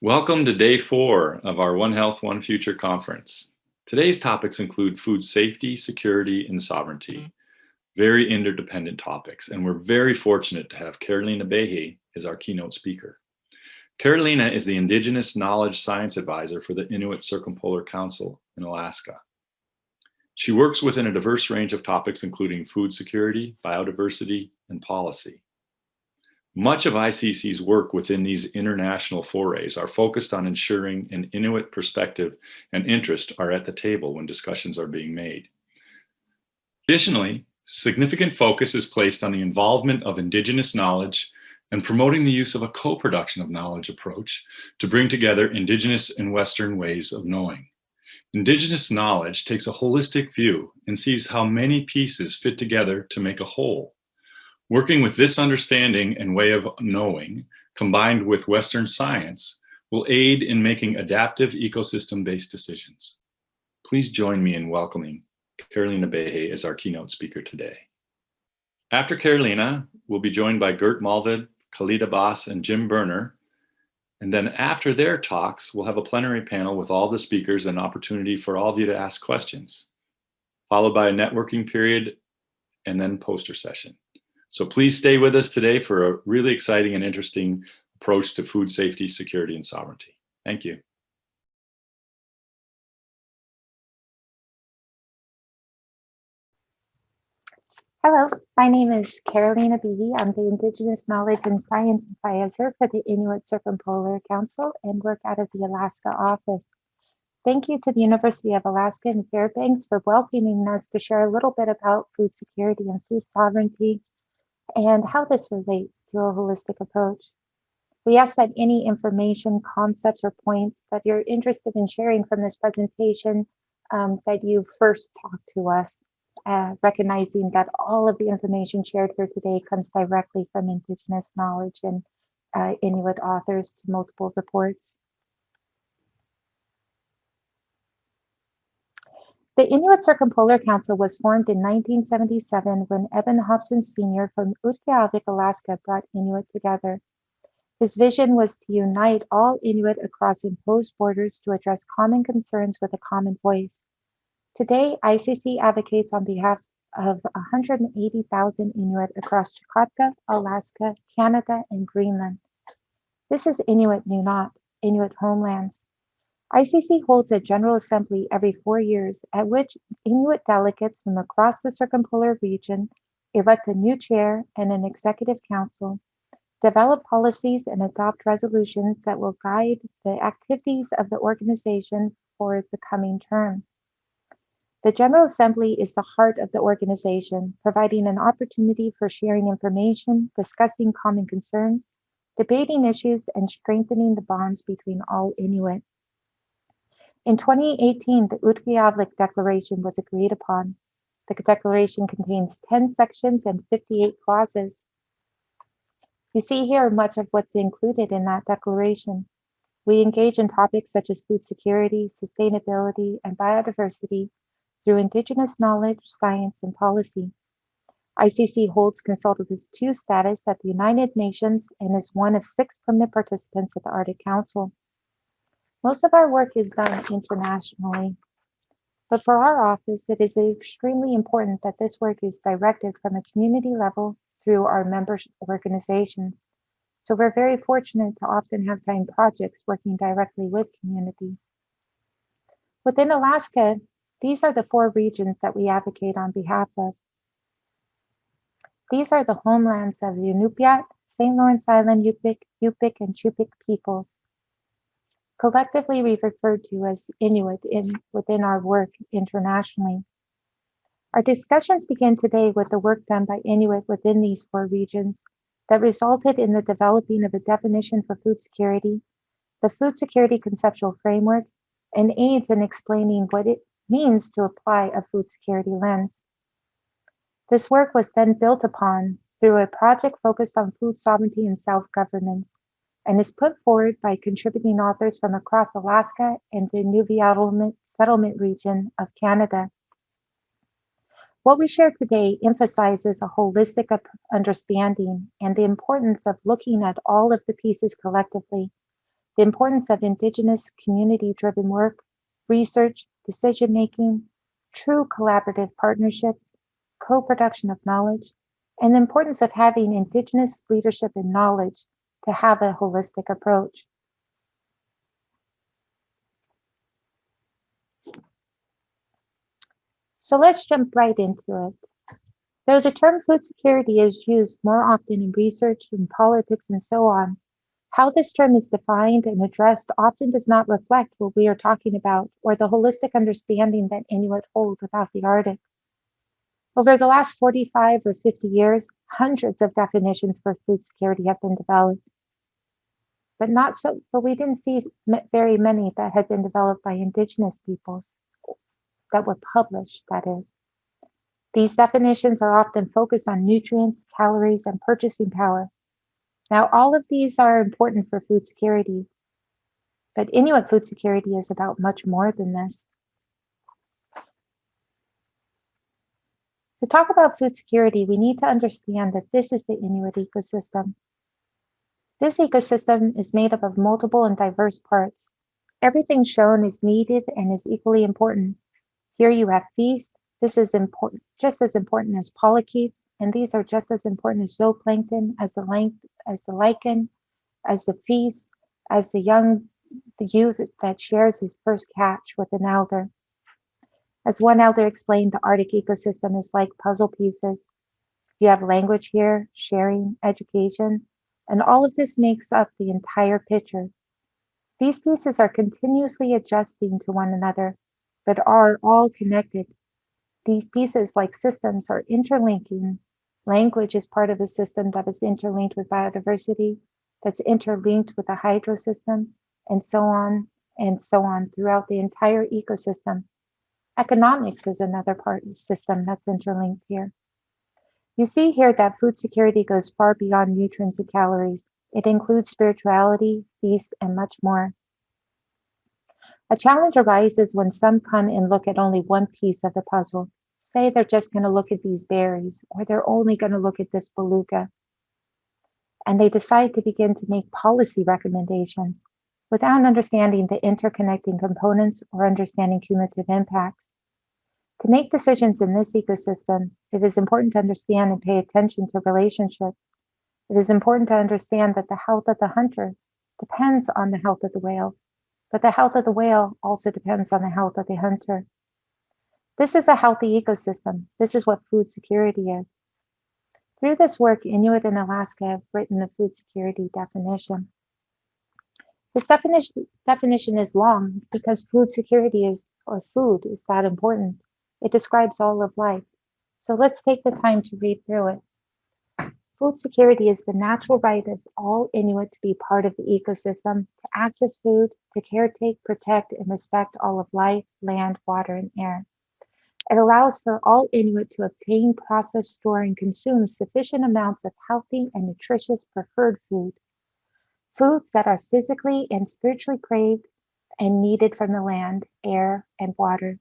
Welcome to day 4 of our One Health, One Future conference. Today's topics include food safety, security, and sovereignty. Very interdependent topics, and we're very fortunate to have Carolina Behe as our keynote speaker. Carolina is the Indigenous Knowledge Science Advisor for the Inuit Circumpolar Council in Alaska. She works within a diverse range of topics including food security, biodiversity, and policy. Much of ICC's work within these international forays are focused on ensuring an Inuit perspective and interest are at the table when discussions are being made. Additionally, significant focus is placed on the involvement of Indigenous knowledge and promoting the use of a co-production of knowledge approach to bring together Indigenous and Western ways of knowing. Indigenous knowledge takes a holistic view and sees how many pieces fit together to make a whole. Working with this understanding and way of knowing, combined with Western science, will aid in making adaptive ecosystem-based decisions. Please join me in welcoming Carolina Behe as our keynote speaker today. After Carolina, we'll be joined by Gert Malvid, Khalida Bass, and Jim Berner. And then after their talks, we'll have a plenary panel with all the speakers and opportunity for all of you to ask questions, followed by a networking period and then poster session. So please stay with us today for a really exciting and interesting approach to food safety, security, and sovereignty. Thank you. Hello, my name is Carolina Behe. I'm the Indigenous Knowledge and Science Advisor for the Inuit Circumpolar Council and work out of the Alaska office. Thank you to the University of Alaska in Fairbanks for welcoming us to share a little bit about food security and food sovereignty and how this relates to a holistic approach. We ask that any information, concepts, or points that you're interested in sharing from this presentation, that you first talk to us, recognizing that all of the information shared here today comes directly from Indigenous knowledge and Inuit authors to multiple reports. The Inuit Circumpolar Council was formed in 1977 when Eben Hobson Sr. from Utqiagvik, Alaska brought Inuit together. His vision was to unite all Inuit across imposed borders to address common concerns with a common voice. Today, ICC advocates on behalf of 180,000 Inuit across Chukotka, Alaska, Canada, and Greenland. This is Inuit Nunat, Inuit homelands. ICC holds a General Assembly every 4 years at which Inuit delegates from across the circumpolar region elect a new chair and an executive council, develop policies and adopt resolutions that will guide the activities of the organization for the coming term. The General Assembly is the heart of the organization, providing an opportunity for sharing information, discussing common concerns, debating issues, and strengthening the bonds between all Inuit. In 2018, the Utqiagvik Declaration was agreed upon. The declaration contains 10 sections and 58 clauses. You see here much of what's included in that declaration. We engage in topics such as food security, sustainability, and biodiversity through Indigenous knowledge, science, and policy. ICC holds Consultative 2 status at the United Nations and is one of 6 permanent participants at the Arctic Council. Most of our work is done internationally, but for our office, it is extremely important that this work is directed from a community level through our member organizations. So we're very fortunate to often have joint projects working directly with communities. Within Alaska, these are the 4 regions that we advocate on behalf of. These are the homelands of the Inupiat, St. Lawrence Island Yupik, and Chupik peoples. Collectively, we refer to as Inuit within our work internationally. Our discussions begin today with the work done by Inuit within these 4 regions that resulted in the developing of a definition for food security, the food security conceptual framework, and aids in explaining what it means to apply a food security lens. This work was then built upon through a project focused on food sovereignty and self-governance, and is put forward by contributing authors from across Alaska and the Nunavut settlement region of Canada. What we share today emphasizes a holistic understanding and the importance of looking at all of the pieces collectively the importance of Indigenous community-driven work, research, decision-making, true collaborative partnerships, co-production of knowledge, and the importance of having Indigenous leadership and knowledge to have a holistic approach. So let's jump right into it. Though the term food security is used more often in research and politics and so on, how this term is defined and addressed often does not reflect what we are talking about or the holistic understanding that Inuit hold about the Arctic. Over the last 45 or 50 years, hundreds of definitions for food security have been developed. But we didn't see very many that had been developed by Indigenous peoples that were published, that is. These definitions are often focused on nutrients, calories, and purchasing power. Now, all of these are important for food security, but Inuit food security is about much more than this. To talk about food security, we need to understand that this is the Inuit ecosystem. This ecosystem is made up of multiple and diverse parts. Everything shown is needed and is equally important. Here you have feast. This is important, just as important as polychaetes, and these are just as important as zooplankton, as the lichen, as the feast, as the youth that shares his first catch with an elder. As one elder explained, the Arctic ecosystem is like puzzle pieces. You have language here, sharing, education, and all of this makes up the entire picture. These pieces are continuously adjusting to one another, but are all connected. These pieces, like systems, are interlinking. Language is part of a system that is interlinked with biodiversity, that's interlinked with the hydro system, and so on throughout the entire ecosystem. Economics is another part of the system that's interlinked here. You see here that food security goes far beyond nutrients and calories. It includes spirituality, feast, and much more. A challenge arises when some come and look at only one piece of the puzzle. Say they're just going to look at these berries, or they're only going to look at this beluga. And they decide to begin to make policy recommendations without understanding the interconnecting components or understanding cumulative impacts. To make decisions in this ecosystem, it is important to understand and pay attention to relationships. It is important to understand that the health of the hunter depends on the health of the whale, but the health of the whale also depends on the health of the hunter. This is a healthy ecosystem. This is what food security is. Through this work, Inuit in Alaska have written the food security definition. This definition is long because food security or food is that important. It describes all of life. So let's take the time to read through it. Food security is the natural right of all Inuit to be part of the ecosystem, to access food, to caretake, protect, and respect all of life, land, water, and air. It allows for all Inuit to obtain, process, store, and consume sufficient amounts of healthy and nutritious preferred food. Foods that are physically and spiritually craved and needed from the land, air, and water,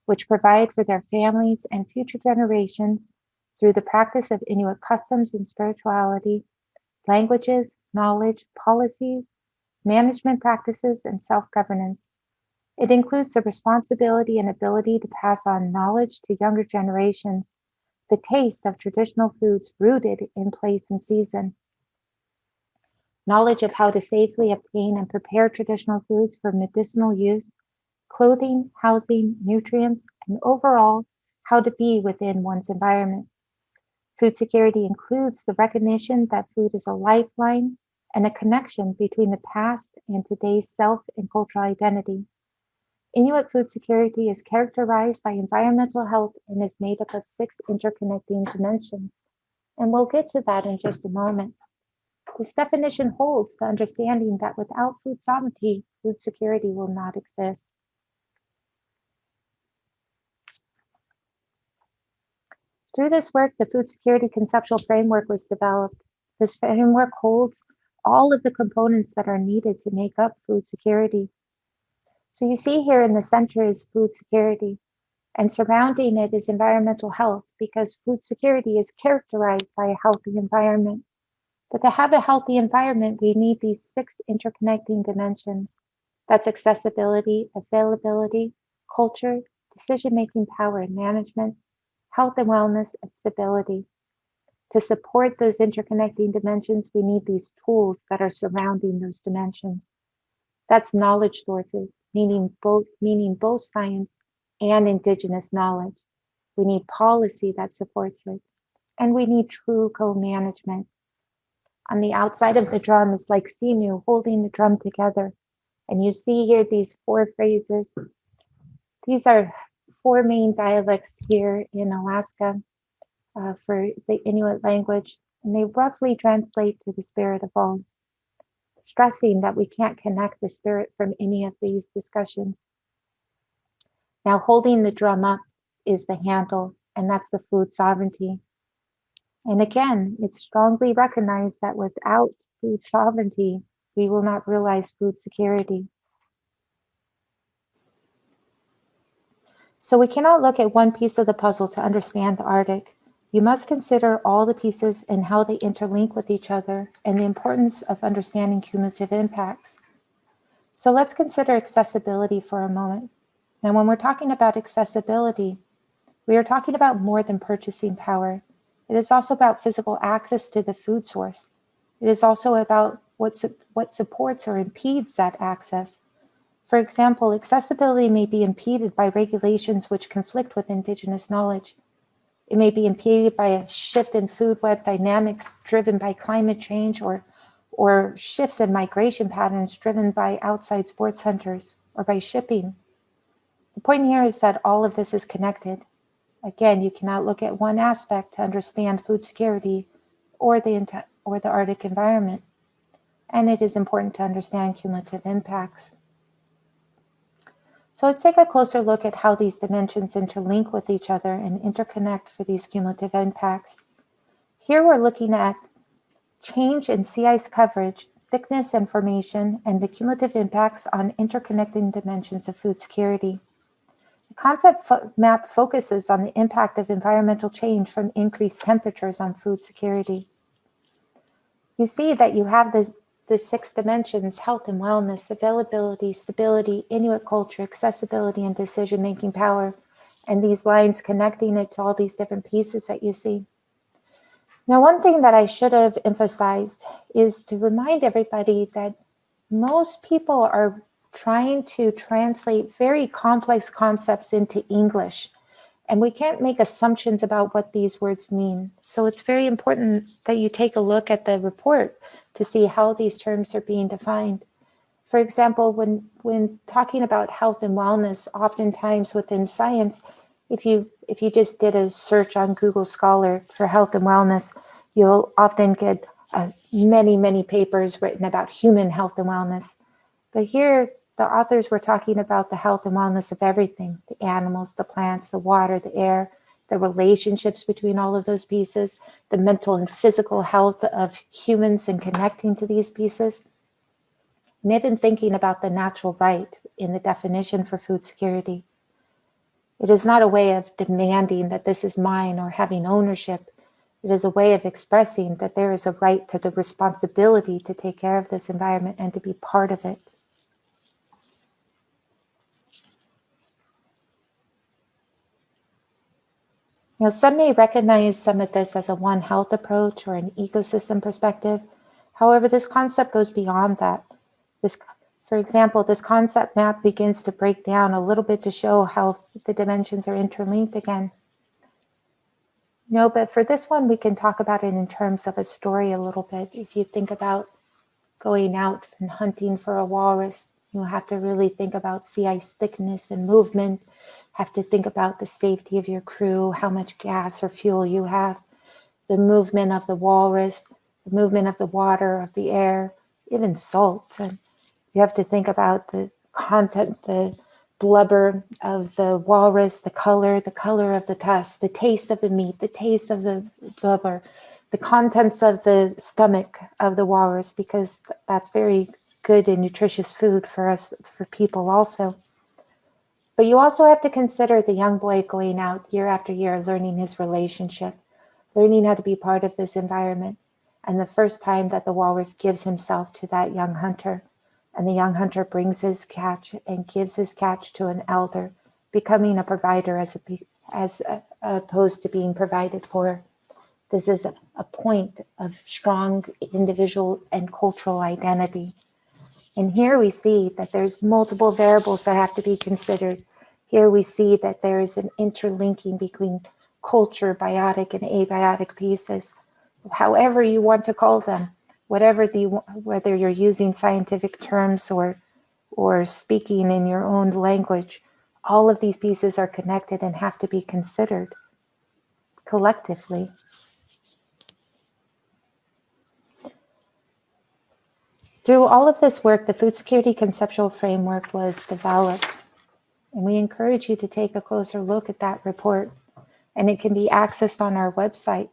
which provide for their families and future generations through the practice of Inuit customs and spirituality, languages, knowledge, policies, management practices, and self-governance. It includes the responsibility and ability to pass on knowledge to younger generations, the taste of traditional foods rooted in place and season, knowledge of how to safely obtain and prepare traditional foods for medicinal use, clothing, housing, nutrients, and overall, how to be within one's environment. Food security includes the recognition that food is a lifeline and a connection between the past and today's self and cultural identity. Inuit food security is characterized by environmental health and is made up of 6 interconnecting dimensions. And we'll get to that in just a moment. This definition holds the understanding that without food sovereignty, food security will not exist. Through this work, the food security conceptual framework was developed. This framework holds all of the components that are needed to make up food security. So you see here in the center is food security, and surrounding it is environmental health, because food security is characterized by a healthy environment. But to have a healthy environment, we need these 6 interconnecting dimensions. That's accessibility, availability, culture, decision-making power and management, health and wellness, and stability. To support those interconnecting dimensions, we need these tools that are surrounding those dimensions. That's knowledge sources, meaning both science and indigenous knowledge. We need policy that supports it, and we need true co-management. On the outside of the drum is like sinew holding the drum together. And you see here these 4 phrases. These are 4 main dialects here in Alaska for the Inuit language, and they roughly translate to the spirit of all, stressing that we can't connect the spirit from any of these discussions. Now, holding the drum up is the handle, and that's the food sovereignty. And again, it's strongly recognized that without food sovereignty, we will not realize food security. So we cannot look at one piece of the puzzle to understand the Arctic. You must consider all the pieces and how they interlink with each other and the importance of understanding cumulative impacts. So let's consider accessibility for a moment. Now, when we're talking about accessibility, we are talking about more than purchasing power. It is also about physical access to the food source. It is also about what supports or impedes that access. For example, accessibility may be impeded by regulations which conflict with indigenous knowledge. It may be impeded by a shift in food web dynamics driven by climate change or shifts in migration patterns driven by outside sports centers or by shipping. The point here is that all of this is connected. Again, you cannot look at one aspect to understand food security or the Arctic environment. And it is important to understand cumulative impacts. So let's take a closer look at how these dimensions interlink with each other and interconnect for these cumulative impacts. Here we're looking at change in sea ice coverage, thickness and formation, and the cumulative impacts on interconnecting dimensions of food security. The concept map focuses on the impact of environmental change from increased temperatures on food security. You see that you have the 6 dimensions: health and wellness, availability, stability, Inuit culture, accessibility, and decision-making power, and these lines connecting it to all these different pieces that you see. Now, one thing that I should have emphasized is to remind everybody that most people are trying to translate very complex concepts into English, and we can't make assumptions about what these words mean. So it's very important that you take a look at the report to see how these terms are being defined. For example, when talking about health and wellness, oftentimes within science, if you just did a search on Google Scholar for health and wellness, you'll often get many papers written about human health and wellness. But here, the authors were talking about the health and wellness of everything: the animals, the plants, the water, the air, the relationships between all of those pieces, the mental and physical health of humans and connecting to these pieces. And even thinking about the natural right in the definition for food security. It is not a way of demanding that this is mine or having ownership. It is a way of expressing that there is a right to the responsibility to take care of this environment and to be part of it. Some may recognize some of this as a One Health approach or an ecosystem perspective. However, this concept goes beyond that. For example, this concept map begins to break down a little bit to show how the dimensions are interlinked again. But for this one, we can talk about it in terms of a story a little bit. If you think about going out and hunting for a walrus, you have to really think about sea ice thickness and movement, have to think about the safety of your crew, how much gas or fuel you have, the movement of the walrus, the movement of the water, of the air, even salt. And you have to think about the content, the blubber of the walrus, the color of the tusk, the taste of the meat, the taste of the blubber, the contents of the stomach of the walrus, because that's very good and nutritious food for us, for people also. But you also have to consider the young boy going out year after year, learning his relationship, learning how to be part of this environment. and the first time that the walrus gives himself to that young hunter, and the young hunter brings his catch and gives his catch to an elder, becoming a provider as opposed to being provided for. This is a point of strong individual and cultural identity. And here we see that there's multiple variables that have to be considered. Here we see that there is an interlinking between culture, biotic and abiotic pieces, however you want to call them, whether you're using scientific terms or speaking in your own language, all of these pieces are connected and have to be considered collectively. Through all of this work, the food security conceptual framework was developed, and we encourage you to take a closer look at that report, and it can be accessed on our website.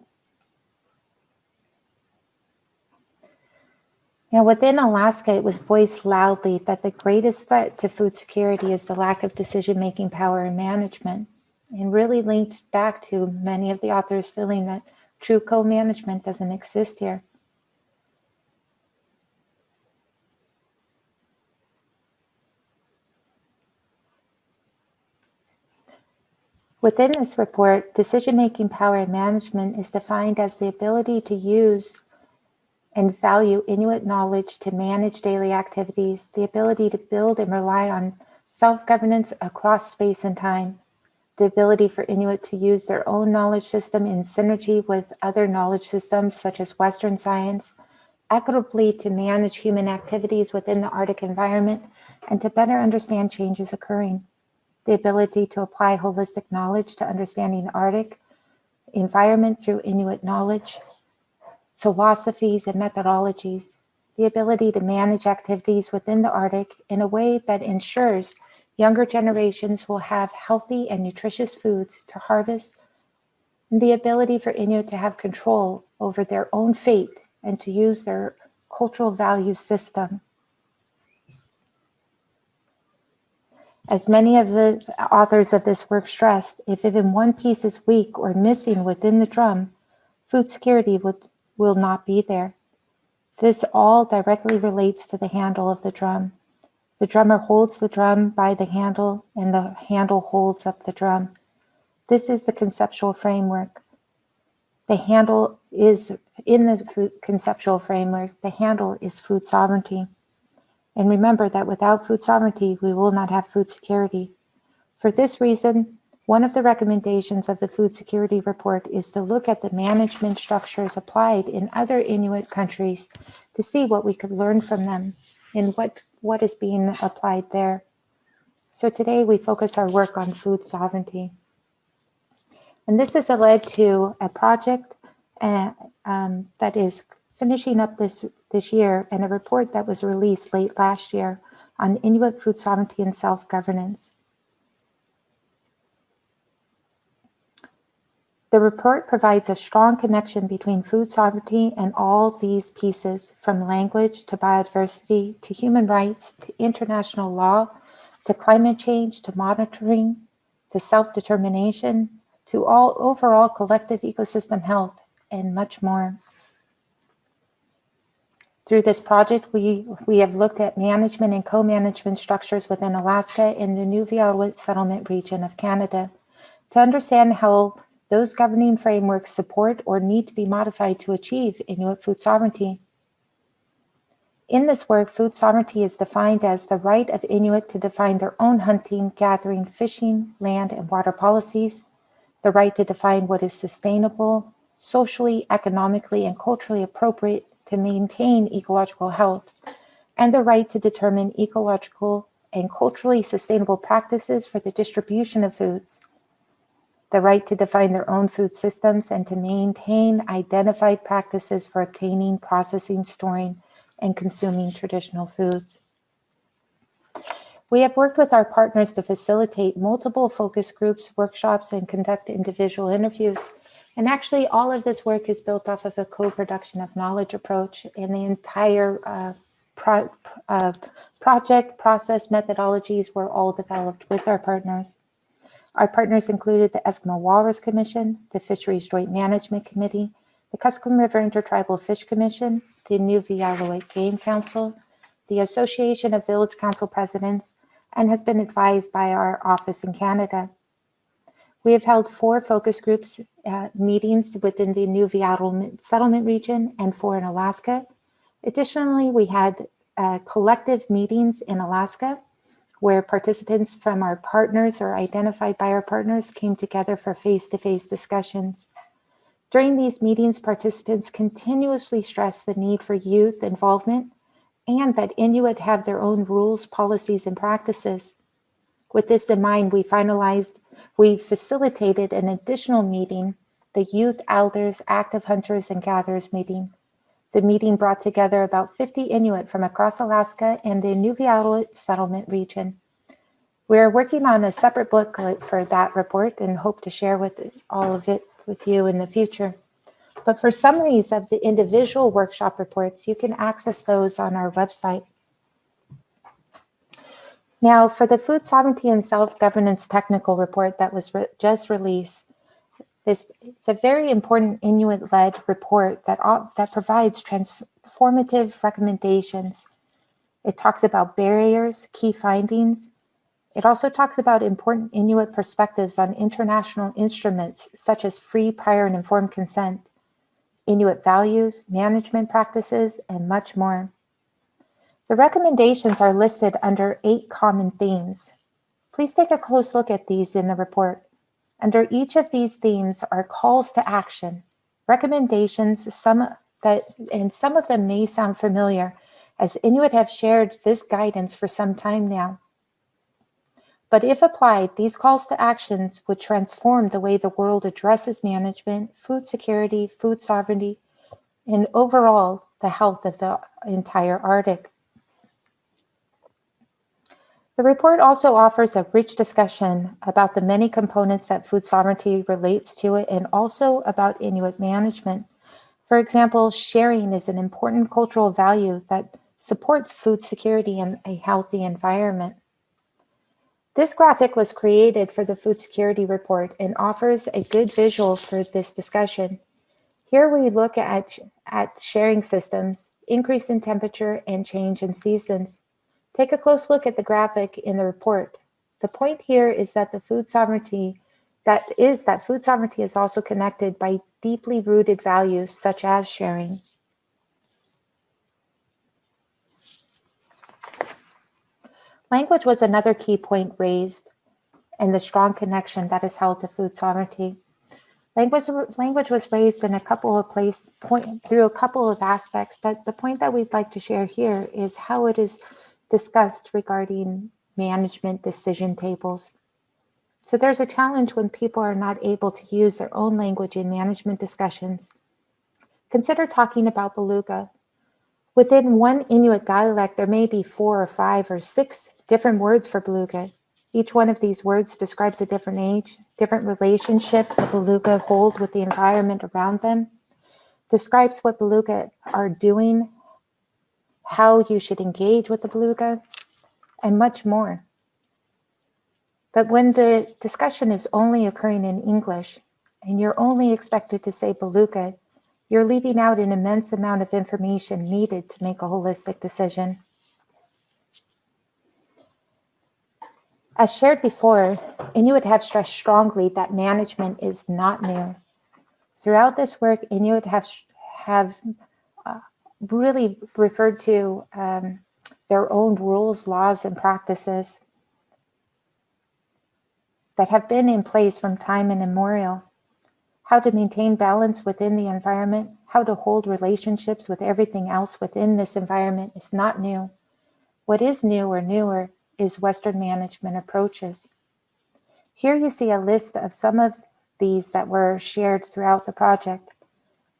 Now, within Alaska, it was voiced loudly that the greatest threat to food security is the lack of decision-making power and management, and really linked back to many of the authors feeling that true co-management doesn't exist here. Within this report, decision-making power and management is defined as the ability to use and value Inuit knowledge to manage daily activities, the ability to build and rely on self-governance across space and time, the ability for Inuit to use their own knowledge system in synergy with other knowledge systems such as Western science, equitably to manage human activities within the Arctic environment, and to better understand changes occurring, the ability to apply holistic knowledge to understanding the Arctic environment through Inuit knowledge, philosophies and methodologies, the ability to manage activities within the Arctic in a way that ensures younger generations will have healthy and nutritious foods to harvest, and the ability for Inuit to have control over their own fate and to use their cultural value system. As many of the authors of this work stressed, if even one piece is weak or missing within the drum, food security will not be there. This all directly relates to the handle of the drum. The drummer holds the drum by the handle, and the handle holds up the drum. This is the conceptual framework. The handle is, in the food conceptual framework, the handle is food sovereignty. And remember that without food sovereignty, we will not have food security. For this reason, one of the recommendations of the Food Security Report is to look at the management structures applied in other Inuit countries to see what we could learn from them and what is being applied there. So today we focus our work on food sovereignty. And this has led to a project that is finishing up this year, and a report that was released late last year on Inuit food sovereignty and self-governance. The report provides a strong connection between food sovereignty and all these pieces, from language to biodiversity to human rights to international law to climate change to monitoring to self-determination to all overall collective ecosystem health and much more. Through this project, we have looked at management and co-management structures within Alaska and the Nunavut settlement region of Canada to understand how those governing frameworks support or need to be modified to achieve Inuit food sovereignty. In this work, food sovereignty is defined as the right of Inuit to define their own hunting, gathering, fishing, land, and water policies, the right to define what is sustainable, socially, economically, and culturally appropriate to maintain ecological health, and the right to determine ecological and culturally sustainable practices for the distribution of foods, the right to define their own food systems and to maintain identified practices for obtaining, processing, storing, and consuming traditional foods. We have worked with our partners to facilitate multiple focus groups, workshops, and conduct individual interviews. And actually, all of this work is built off of a co-production of knowledge approach, and the entire project process methodologies were all developed with our partners. Our partners included the Eskimo Walrus Commission, the Fisheries Joint Management Committee, the Kuskokwim River Intertribal Fish Commission, the Inuvialuit Game Council, the Association of Village Council Presidents, and has been advised by our office in Canada. We have held 4 focus groups meetings within the Inuvialuit settlement region and 4 in Alaska. Additionally, we had collective meetings in Alaska where participants from our partners or identified by our partners came together for face-to-face discussions. During these meetings, participants continuously stressed the need for youth involvement and that Inuit have their own rules, policies, and practices. With this in mind, we facilitated an additional meeting, the Youth Elders, Active Hunters, and Gatherers meeting. The meeting brought together about 50 Inuit from across Alaska and the Inuvialuit settlement region. We are working on a separate booklet for that report and hope to share all of it with you in the future. But for summaries of the individual workshop reports, you can access those on our website. Now, for the Food Sovereignty and Self-Governance Technical Report that was just released, it's a very important Inuit-led report that provides transformative recommendations. It talks about barriers, key findings. It also talks about important Inuit perspectives on international instruments such as free, prior, and informed consent, Inuit values, management practices, and much more. The recommendations are listed under 8 common themes. Please take a close look at these in the report. Under each of these themes are calls to action, recommendations, some of them may sound familiar, as Inuit have shared this guidance for some time now. But if applied, these calls to actions would transform the way the world addresses management, food security, food sovereignty, and overall the health of the entire Arctic. The report also offers a rich discussion about the many components that food sovereignty relates to it and also about Inuit management. For example, sharing is an important cultural value that supports food security and a healthy environment. This graphic was created for the Food Security Report and offers a good visual for this discussion. Here we look at sharing systems, increase in temperature, and change in seasons. Take a close look at the graphic in the report. The point here is that food sovereignty is also connected by deeply rooted values such as sharing. Language was another key point raised, and the strong connection that is held to food sovereignty. Language was raised in through a couple of aspects, but the point that we'd like to share here is how it is discussed regarding management decision tables. So there's a challenge when people are not able to use their own language in management discussions. Consider talking about beluga. Within one Inuit dialect, there may be 4 or 5 or 6 different words for beluga. Each one of these words describes a different age, different relationship the beluga hold with the environment around them, describes what beluga are doing, how you should engage with the beluga, and much more. But when the discussion is only occurring in English, and you're only expected to say beluga, you're leaving out an immense amount of information needed to make a holistic decision. As shared before, Inuit have stressed strongly that management is not new. Throughout this work, Inuit have really referred to their own rules, laws, and practices that have been in place from time immemorial. How to maintain balance within the environment, how to hold relationships with everything else within this environment is not new. What is new or newer is Western management approaches. Here you see a list of some of these that were shared throughout the project.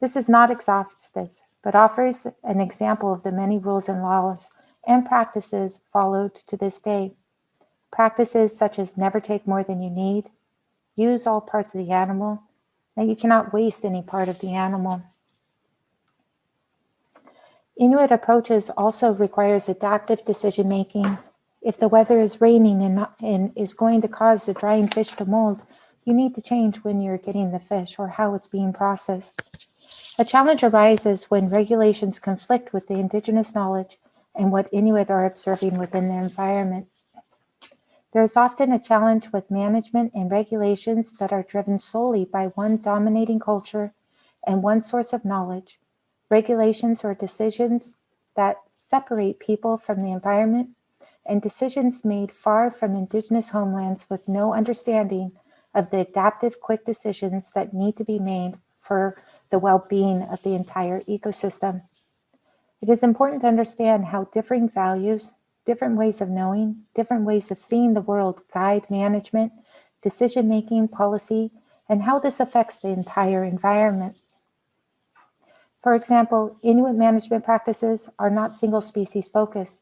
This is not exhaustive, but offers an example of the many rules and laws and practices followed to this day. Practices such as never take more than you need, use all parts of the animal, that you cannot waste any part of the animal. Inuit approaches also requires adaptive decision-making. If the weather is raining and is going to cause the drying fish to mold, you need to change when you're getting the fish or how it's being processed. A challenge arises when regulations conflict with the indigenous knowledge and what Inuit are observing within their environment. There is often a challenge with management and regulations that are driven solely by one dominating culture and one source of knowledge. Regulations or decisions that separate people from the environment, and decisions made far from indigenous homelands with no understanding of the adaptive, quick decisions that need to be made for the well-being of the entire ecosystem. It is important to understand how differing values, different ways of knowing, different ways of seeing the world guide management, decision-making, policy, and how this affects the entire environment. For example, Inuit management practices are not single species focused.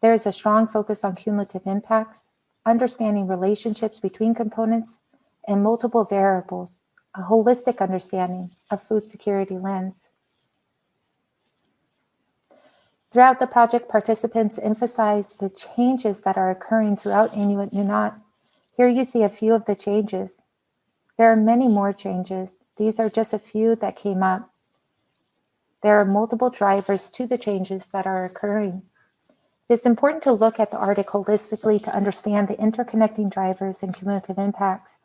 There is a strong focus on cumulative impacts, understanding relationships between components, and multiple variables, a holistic understanding of food security lens. Throughout the project, participants emphasize the changes that are occurring throughout Inuit Nunat. Here you see a few of the changes. There are many more changes. These are just a few that came up. There are multiple drivers to the changes that are occurring. It is important to look at the Arctic holistically to understand the interconnecting drivers and cumulative impacts.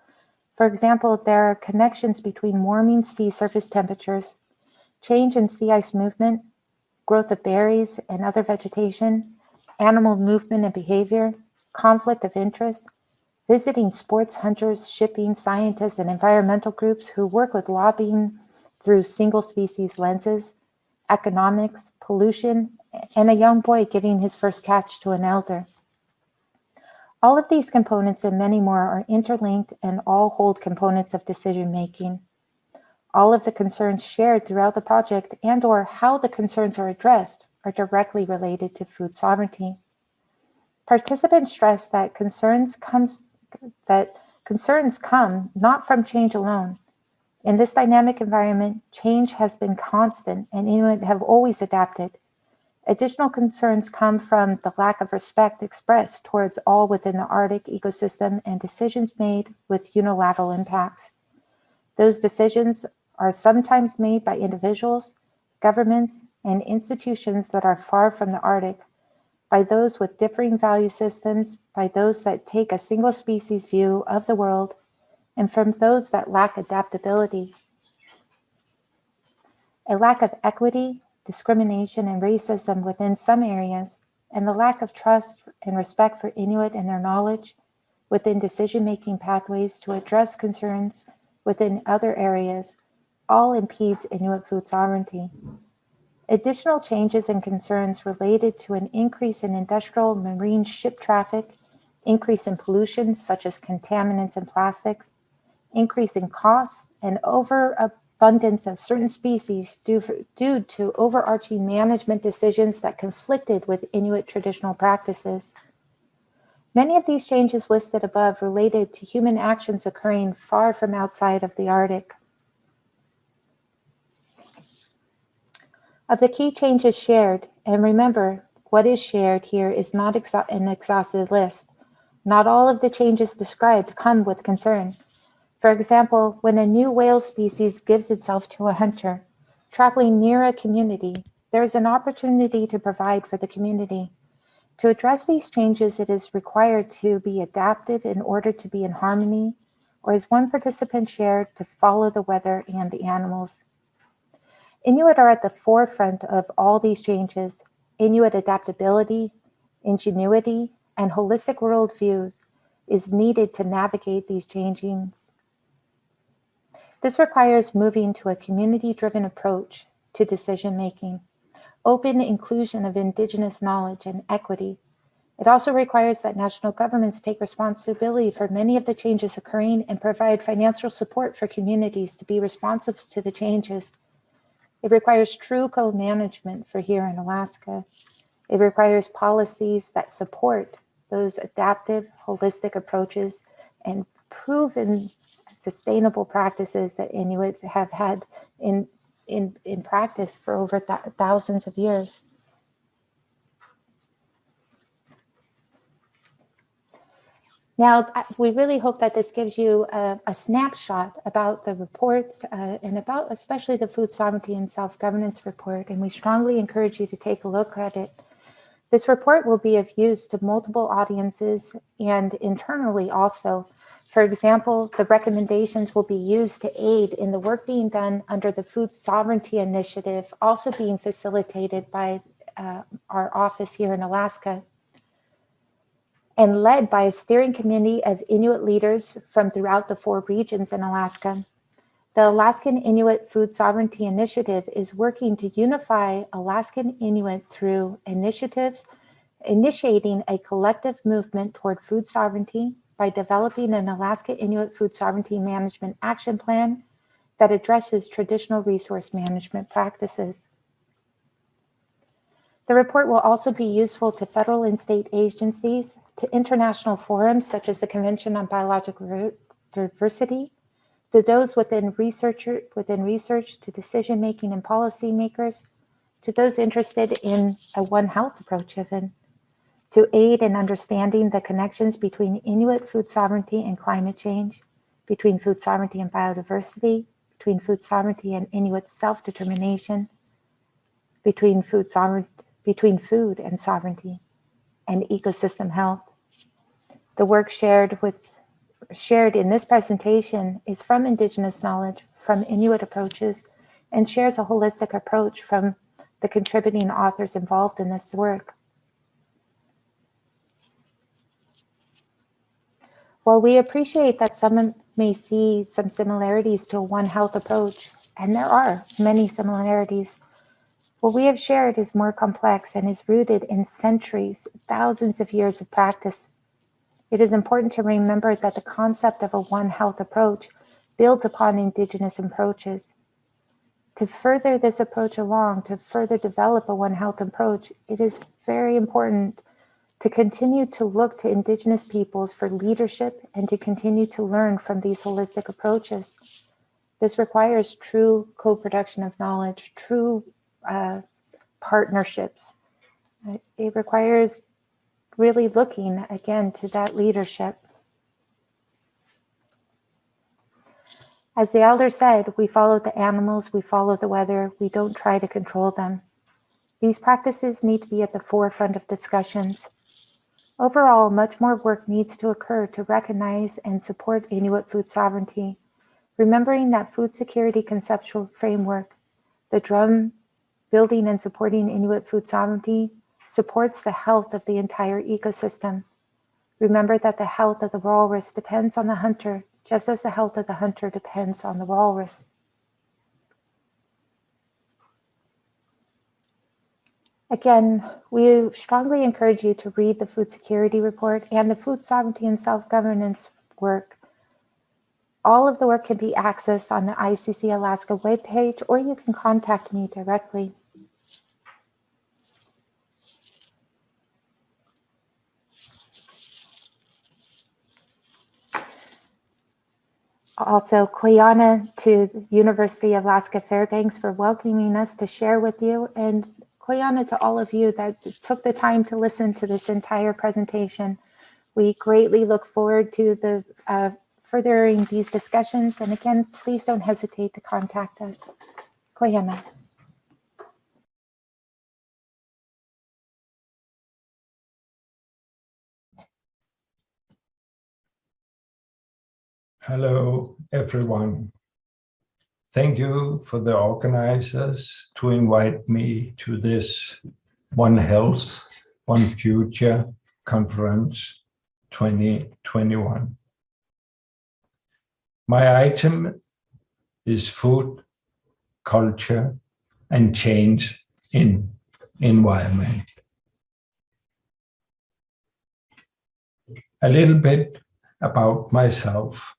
For example, there are connections between warming sea surface temperatures, change in sea ice movement, growth of berries and other vegetation, animal movement and behavior, conflict of interest, visiting sports hunters, shipping, scientists, and environmental groups who work with lobbying through single species lenses, economics, pollution, and a young boy giving his first catch to an elder. All of these components and many more are interlinked and all hold components of decision making. All of the concerns shared throughout the project and/or how the concerns are addressed are directly related to food sovereignty. Participants stress that concerns come not from change alone. In this dynamic environment, change has been constant and Inuit have always adapted. Additional concerns come from the lack of respect expressed towards all within the Arctic ecosystem and decisions made with unilateral impacts. Those decisions are sometimes made by individuals, governments, and institutions that are far from the Arctic, by those with differing value systems, by those that take a single species view of the world, and from those that lack adaptability. A lack of equity, discrimination, and racism within some areas, and the lack of trust and respect for Inuit and their knowledge within decision-making pathways to address concerns within other areas, all impedes Inuit food sovereignty. Additional changes and concerns related to an increase in industrial marine ship traffic, increase in pollution such as contaminants and plastics, increase in costs, and overabundance of certain species due to overarching management decisions that conflicted with Inuit traditional practices. Many of these changes listed above related to human actions occurring far from outside of the Arctic. Of the key changes shared, and remember, what is shared here is not an exhaustive list. Not all of the changes described come with concern. For example, when a new whale species gives itself to a hunter, traveling near a community, there is an opportunity to provide for the community. To address these changes, it is required to be adaptive in order to be in harmony, or as one participant shared, to follow the weather and the animals. Inuit are at the forefront of all these changes. Inuit adaptability, ingenuity, and holistic worldviews is needed to navigate these changings. This requires moving to a community-driven approach to decision-making, open inclusion of Indigenous knowledge and equity. It also requires that national governments take responsibility for many of the changes occurring and provide financial support for communities to be responsive to the changes. It requires true co-management for here in Alaska. It requires policies that support those adaptive, holistic approaches and proven sustainable practices that Inuit have had in practice for over thousands of years. Now, we really hope that this gives you a snapshot about the reports and about especially the Food Sovereignty and Self-Governance report, and we strongly encourage you to take a look at it. This report will be of use to multiple audiences and internally also. For example, the recommendations will be used to aid in the work being done under the Food Sovereignty Initiative, also being facilitated by our office here in Alaska, and led by a steering committee of Inuit leaders from throughout the 4 regions in Alaska. The Alaskan Inuit Food Sovereignty Initiative is working to unify Alaskan Inuit through initiatives, initiating a collective movement toward food sovereignty by developing an Alaska Inuit Food Sovereignty Management Action Plan that addresses traditional resource management practices. The report will also be useful to federal and state agencies, to international forums such as the Convention on Biological Diversity, to those within research, to decision-making and policymakers, to those interested in a One Health approach even, to aid in understanding the connections between Inuit food sovereignty and climate change, between food sovereignty and biodiversity, between food sovereignty and Inuit self-determination, between food and sovereignty, and ecosystem health. The work shared in this presentation is from Indigenous knowledge, from Inuit approaches, and shares a holistic approach from the contributing authors involved in this work. While we appreciate that some may see some similarities to a One Health approach, and there are many similarities, what we have shared is more complex and is rooted in centuries, thousands of years of practice. It is important to remember that the concept of a One Health approach builds upon Indigenous approaches. To further this approach along, to further develop a One Health approach, it is very important to continue to look to Indigenous peoples for leadership and to continue to learn from these holistic approaches. This requires true co-production of knowledge, true partnerships. It requires really looking again to that leadership. As the elder said, we follow the animals, we follow the weather, we don't try to control them. These practices need to be at the forefront of discussions. Overall, much more work needs to occur to recognize and support Inuit food sovereignty, remembering that food security conceptual framework, the drum building and supporting Inuit food sovereignty, supports the health of the entire ecosystem. Remember that the health of the walrus depends on the hunter, just as the health of the hunter depends on the walrus. Again, we strongly encourage you to read the Food Security Report and the Food Sovereignty and Self-Governance work. All of the work can be accessed on the ICC Alaska webpage, or you can contact me directly. Also, Koyana to the University of Alaska Fairbanks for welcoming us to share with you, and Koyana to all of you that took the time to listen to this entire presentation. We greatly look forward to the furthering these discussions, and again, please don't hesitate to contact us. Koyana. Hello, everyone. Thank you for the organizers to invite me to this One Health, One Future Conference 2021. My item is food, culture, and change in environment. A little bit about myself.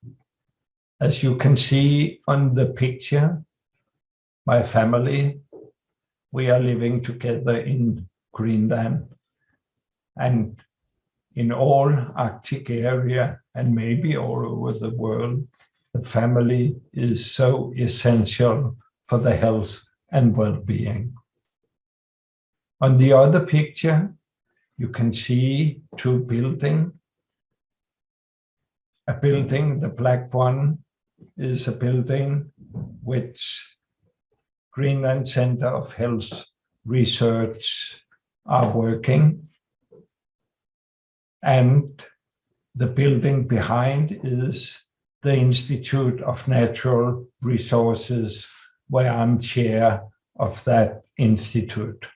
As you can see on the picture, my family, we are living together in Greenland and in all Arctic area and maybe all over the world. The family is so essential for the health and well-being. On the other picture, you can see 2 buildings. A building, the black one, is a building which Greenland Center of Health Research are working. And the building behind is the Institute of Natural Resources, where I'm chair of that institute.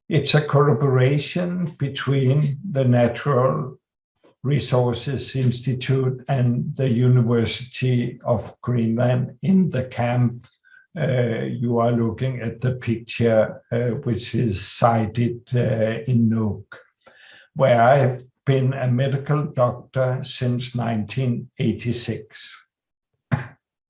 It's a collaboration between the Natural Resources Institute and the University of Greenland in the camp. You are looking at the picture, which is sited in Nuuk, where I've been a medical doctor since 1986.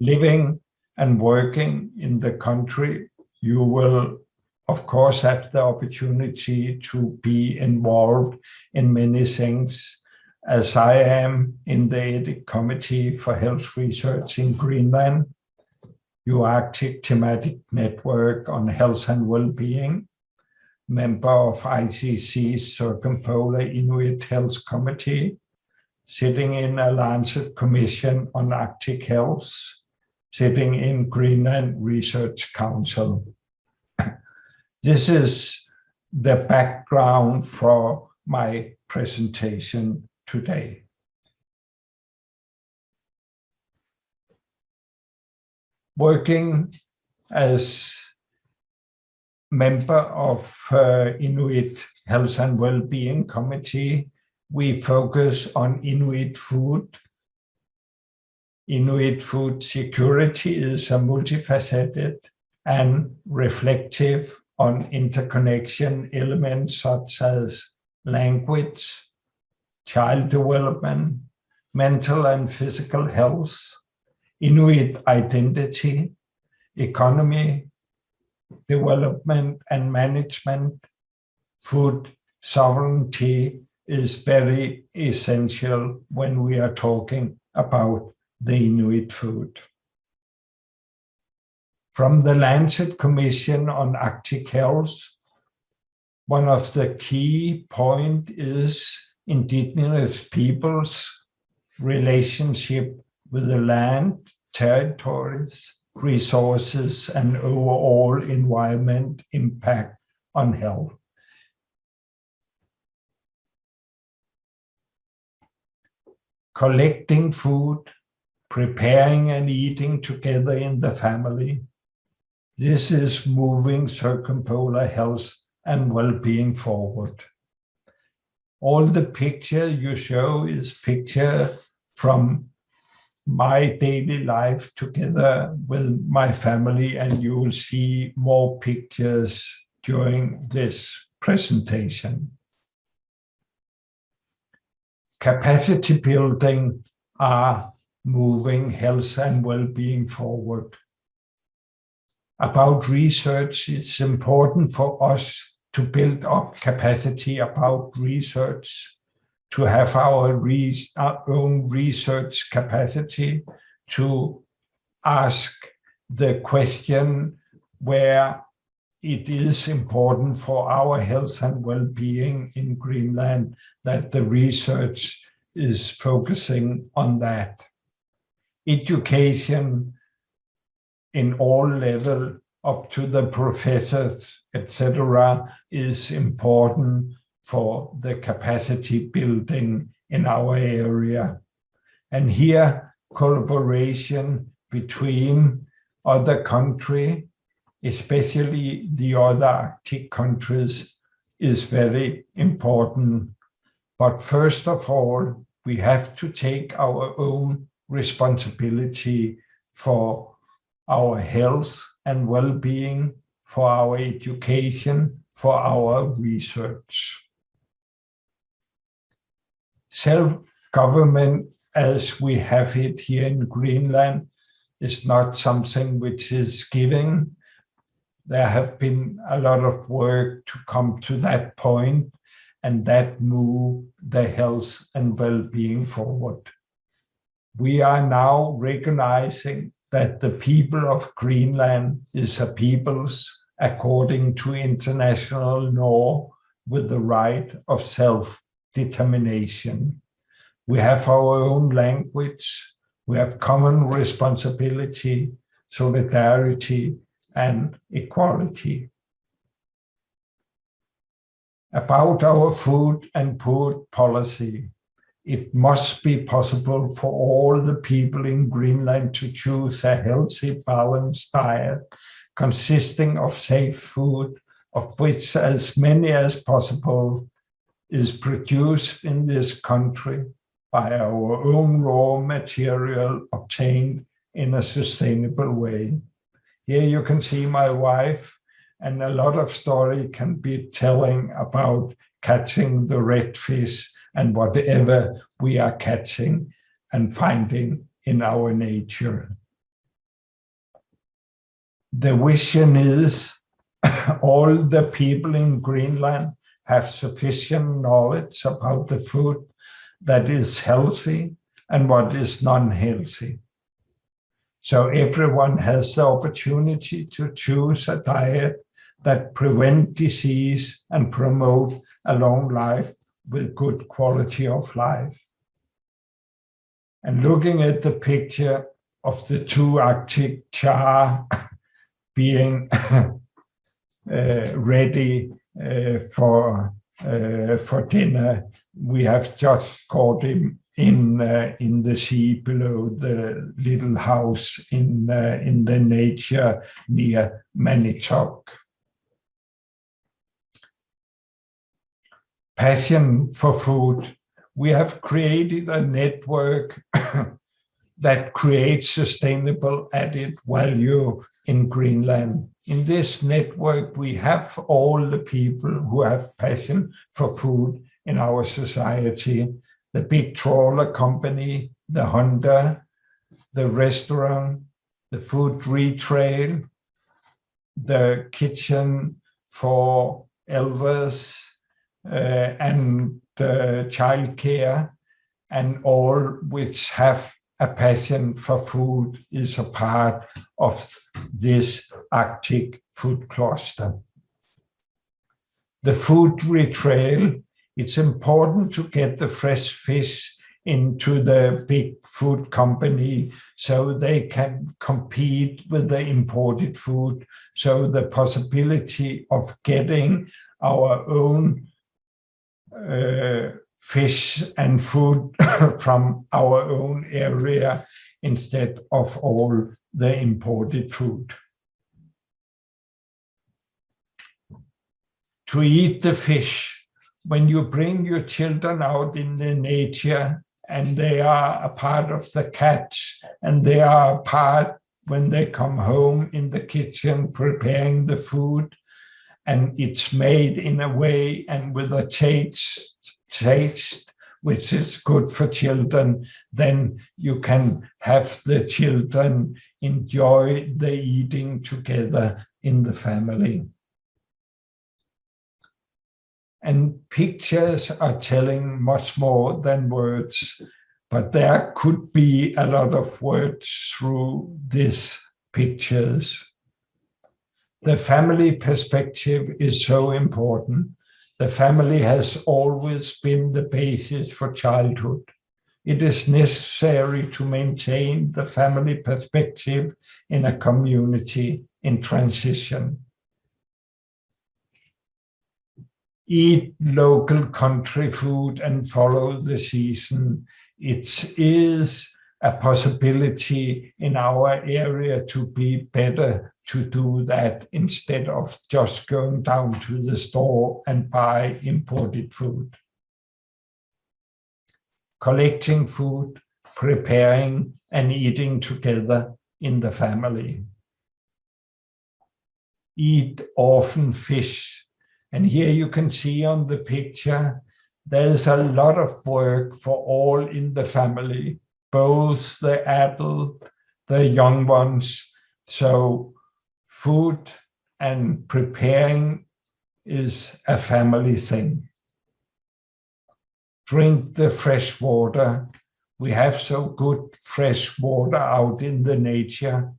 Living and working in the country, you will, of course, have the opportunity to be involved in many things, as I am in the Ethics Committee for Health Research in Greenland, Arctic Thematic Network on Health and Well-being, member of ICC's Circumpolar Inuit Health Committee, sitting in a Lancet Commission on Arctic Health, sitting in Greenland Research Council. This is the background for my presentation today. Working as member of Inuit Health and Well-being Committee, we focus on Inuit food. Inuit food security is a multifaceted and reflective on interconnection elements such as language, child development, mental and physical health, Inuit identity, economy, development and management. Food sovereignty is very essential when we are talking about the Inuit food. From the Lancet Commission on Arctic Health, one of the key points is indigenous peoples' relationship with the land, territories, resources, and overall environment impact on health. Collecting food, preparing and eating together in the family. This is moving circumpolar health and well-being forward. All the picture you show is picture from my daily life together with my family, and you will see more pictures during this presentation. Capacity building are moving health and well-being forward. About research, it's important for us to build up capacity about research, to have our own research capacity, to ask the question where it is important for our health and well-being in Greenland that the research is focusing on that. Education in all levels, up to the professors, etc., is important for the capacity building in our area. And here, collaboration between other countries, especially the other Arctic countries, is very important. But first of all, we have to take our own responsibility for our health and well-being, for our education, for our research. Self-government, as we have it here in Greenland, is not something which is given. There have been a lot of work to come to that point, and that move the health and well-being forward. We are now recognizing that the people of Greenland is a peoples according to international law with the right of self-determination. We have our own language. We have common responsibility, solidarity, and equality. About our food and food policy, it must be possible for all the people in Greenland to choose a healthy, balanced diet consisting of safe food, of which as many as possible is produced in this country by our own raw material obtained in a sustainable way. Here you can see my wife, and a lot of story can be telling about catching the red fish and whatever we are catching and finding in our nature. The vision is all the people in Greenland have sufficient knowledge about the food that is healthy and what is non-healthy. So everyone has the opportunity to choose a diet that prevents disease and promote a long life with good quality of life. And looking at the picture of the two Arctic char being ready for dinner, we have just caught him in the sea below the little house in the nature near Manitok. Passion for food. We have created a network that creates sustainable added value in Greenland. In this network, we have all the people who have passion for food in our society: the big trawler company, the hunter, the restaurant, the food retail, the kitchen for elders, and childcare, and all which have a passion for food is a part of this Arctic food cluster. The food retail, it's important to get the fresh fish into the big food company so they can compete with the imported food. So the possibility of getting our own fish and food from our own area instead of all the imported food. To eat the fish, when you bring your children out in the nature and they are a part of the catch and they are a part when they come home in the kitchen preparing the food, and it's made in a way and with a taste which is good for children, then you can have the children enjoy the eating together in the family. And pictures are telling much more than words, but there could be a lot of words through these pictures. The family perspective is so important. The family has always been the basis for childhood. It is necessary to maintain the family perspective in a community in transition. Eat local country food and follow the season. It is a possibility in our area to be better to do that instead of just going down to the store and buy imported food. Collecting food, preparing and eating together in the family. Eat often fish. And here you can see on the picture, there's a lot of work for all in the family, both the adult, the young ones. So food and preparing is a family thing. Drink the fresh water. We have so good fresh water out in the nature,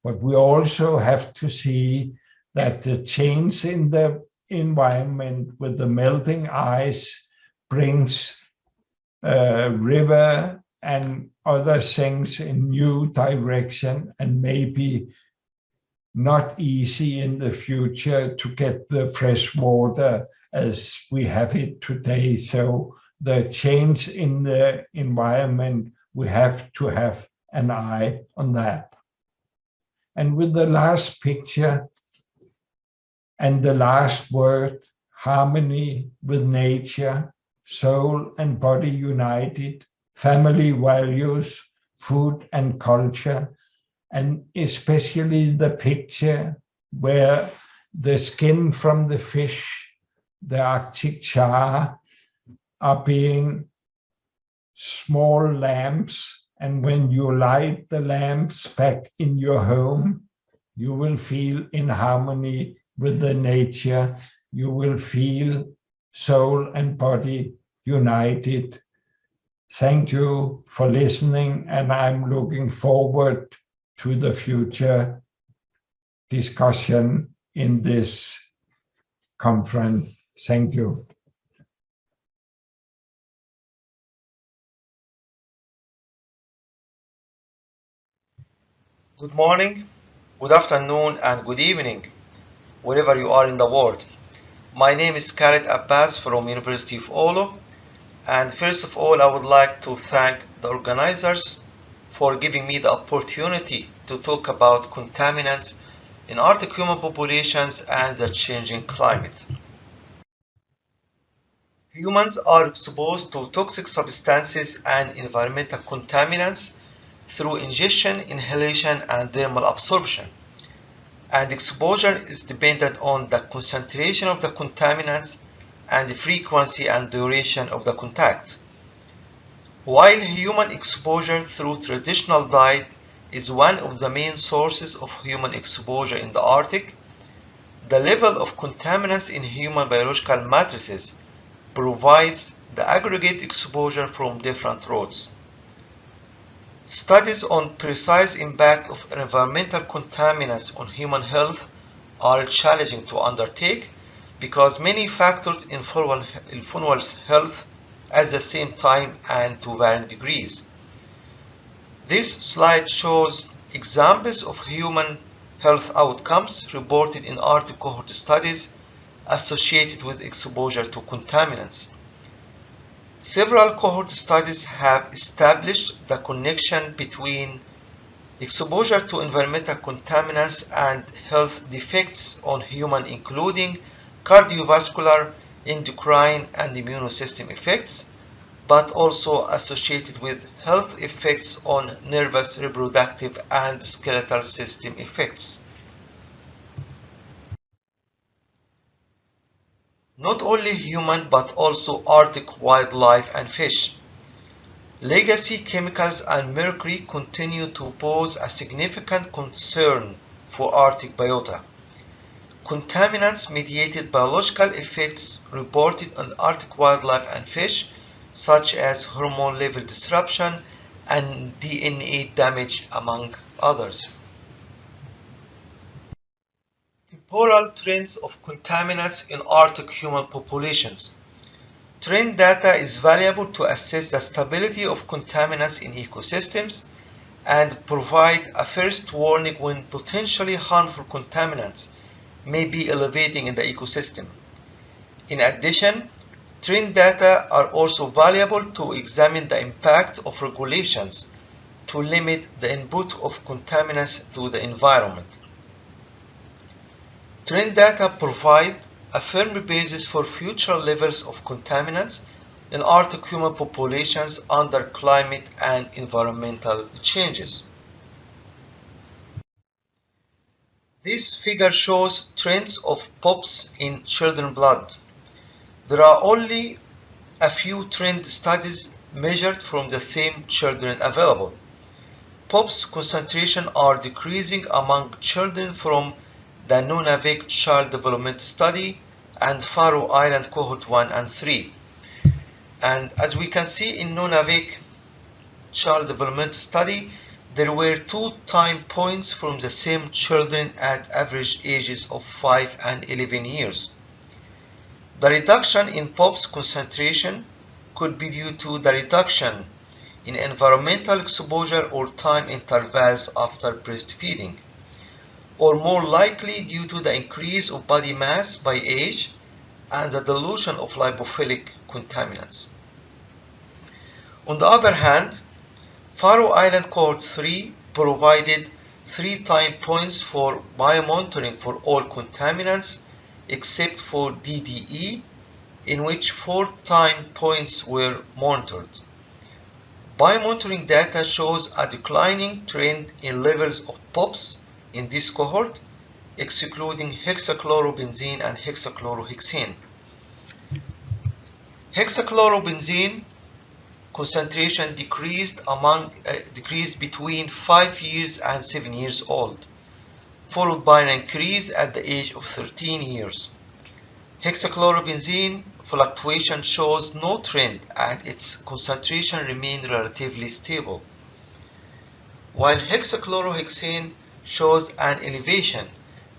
but we also have to see that the change in the environment with the melting ice brings river and other things in new direction, and maybe not easy in the future to get the fresh water as we have it today. So the change in the environment, we have to have an eye on that. And with the last picture and the last word, harmony with nature, soul and body united, family values, food and culture, and especially the picture where the skin from the fish, the Arctic char, are being small lamps. And when you light the lamps back in your home, you will feel in harmony with the nature. You will feel soul and body united. Thank you for listening, and I'm looking forward to the future discussion in this conference. Thank you. Good morning, good afternoon, and good evening, wherever you are in the world. My name is Khaled Abbas from University of Olo, and first of all, I would like to thank the organizers for giving me the opportunity to talk about contaminants in Arctic human populations and the changing climate. Humans are exposed to toxic substances and environmental contaminants through ingestion, inhalation, and thermal absorption. And exposure is dependent on the concentration of the contaminants and the frequency and duration of the contact. While human exposure through traditional diet is one of the main sources of human exposure in the Arctic, the level of contaminants in human biological matrices provides the aggregate exposure from different routes. Studies on precise impact of environmental contaminants on human health are challenging to undertake because many factors influence health at the same time and to varying degrees. This slide shows examples of human health outcomes reported in Arctic cohort studies associated with exposure to contaminants. Several cohort studies have established the connection between exposure to environmental contaminants and health defects on humans, including cardiovascular, endocrine, and immune system effects, but also associated with health effects on nervous, reproductive, and skeletal system effects. Not only human but also Arctic wildlife and fish. Legacy chemicals and mercury continue to pose a significant concern for Arctic biota. Contaminants-mediated biological effects reported on Arctic wildlife and fish, such as hormone level disruption and DNA damage, among others. Temporal trends of contaminants in Arctic human populations. Trend data is valuable to assess the stability of contaminants in ecosystems and provide a first warning when potentially harmful contaminants may be elevating in the ecosystem. In addition, trend data are also valuable to examine the impact of regulations to limit the input of contaminants to the environment. Trend data provide a firm basis for future levels of contaminants in Arctic human populations under climate and environmental changes. This figure shows trends of POPs in children's blood. There are only a few trend studies measured from the same children available. POPs concentration are decreasing among children from the Nunavik Child Development Study and Faroe Island Cohort 1 and 3. And as we can see in Nunavik Child Development Study, there were 2 time points from the same children at average ages of 5 and 11 years. The reduction in POPs concentration could be due to the reduction in environmental exposure or time intervals after breastfeeding, or more likely due to the increase of body mass by age and the dilution of lipophilic contaminants. On the other hand, Faroe Island Cohort 3 provided 3 time points for biomonitoring for all contaminants except for DDE, in which 4 time points were monitored. Biomonitoring data shows a declining trend in levels of POPs in this cohort, excluding hexachlorobenzene and hexachlorohexane. Hexachlorobenzene concentration decreased between 5 years and 7 years old, followed by an increase at the age of 13 years. Hexachlorobenzene fluctuation shows no trend and its concentration remained relatively stable, while hexachlorohexane shows an elevation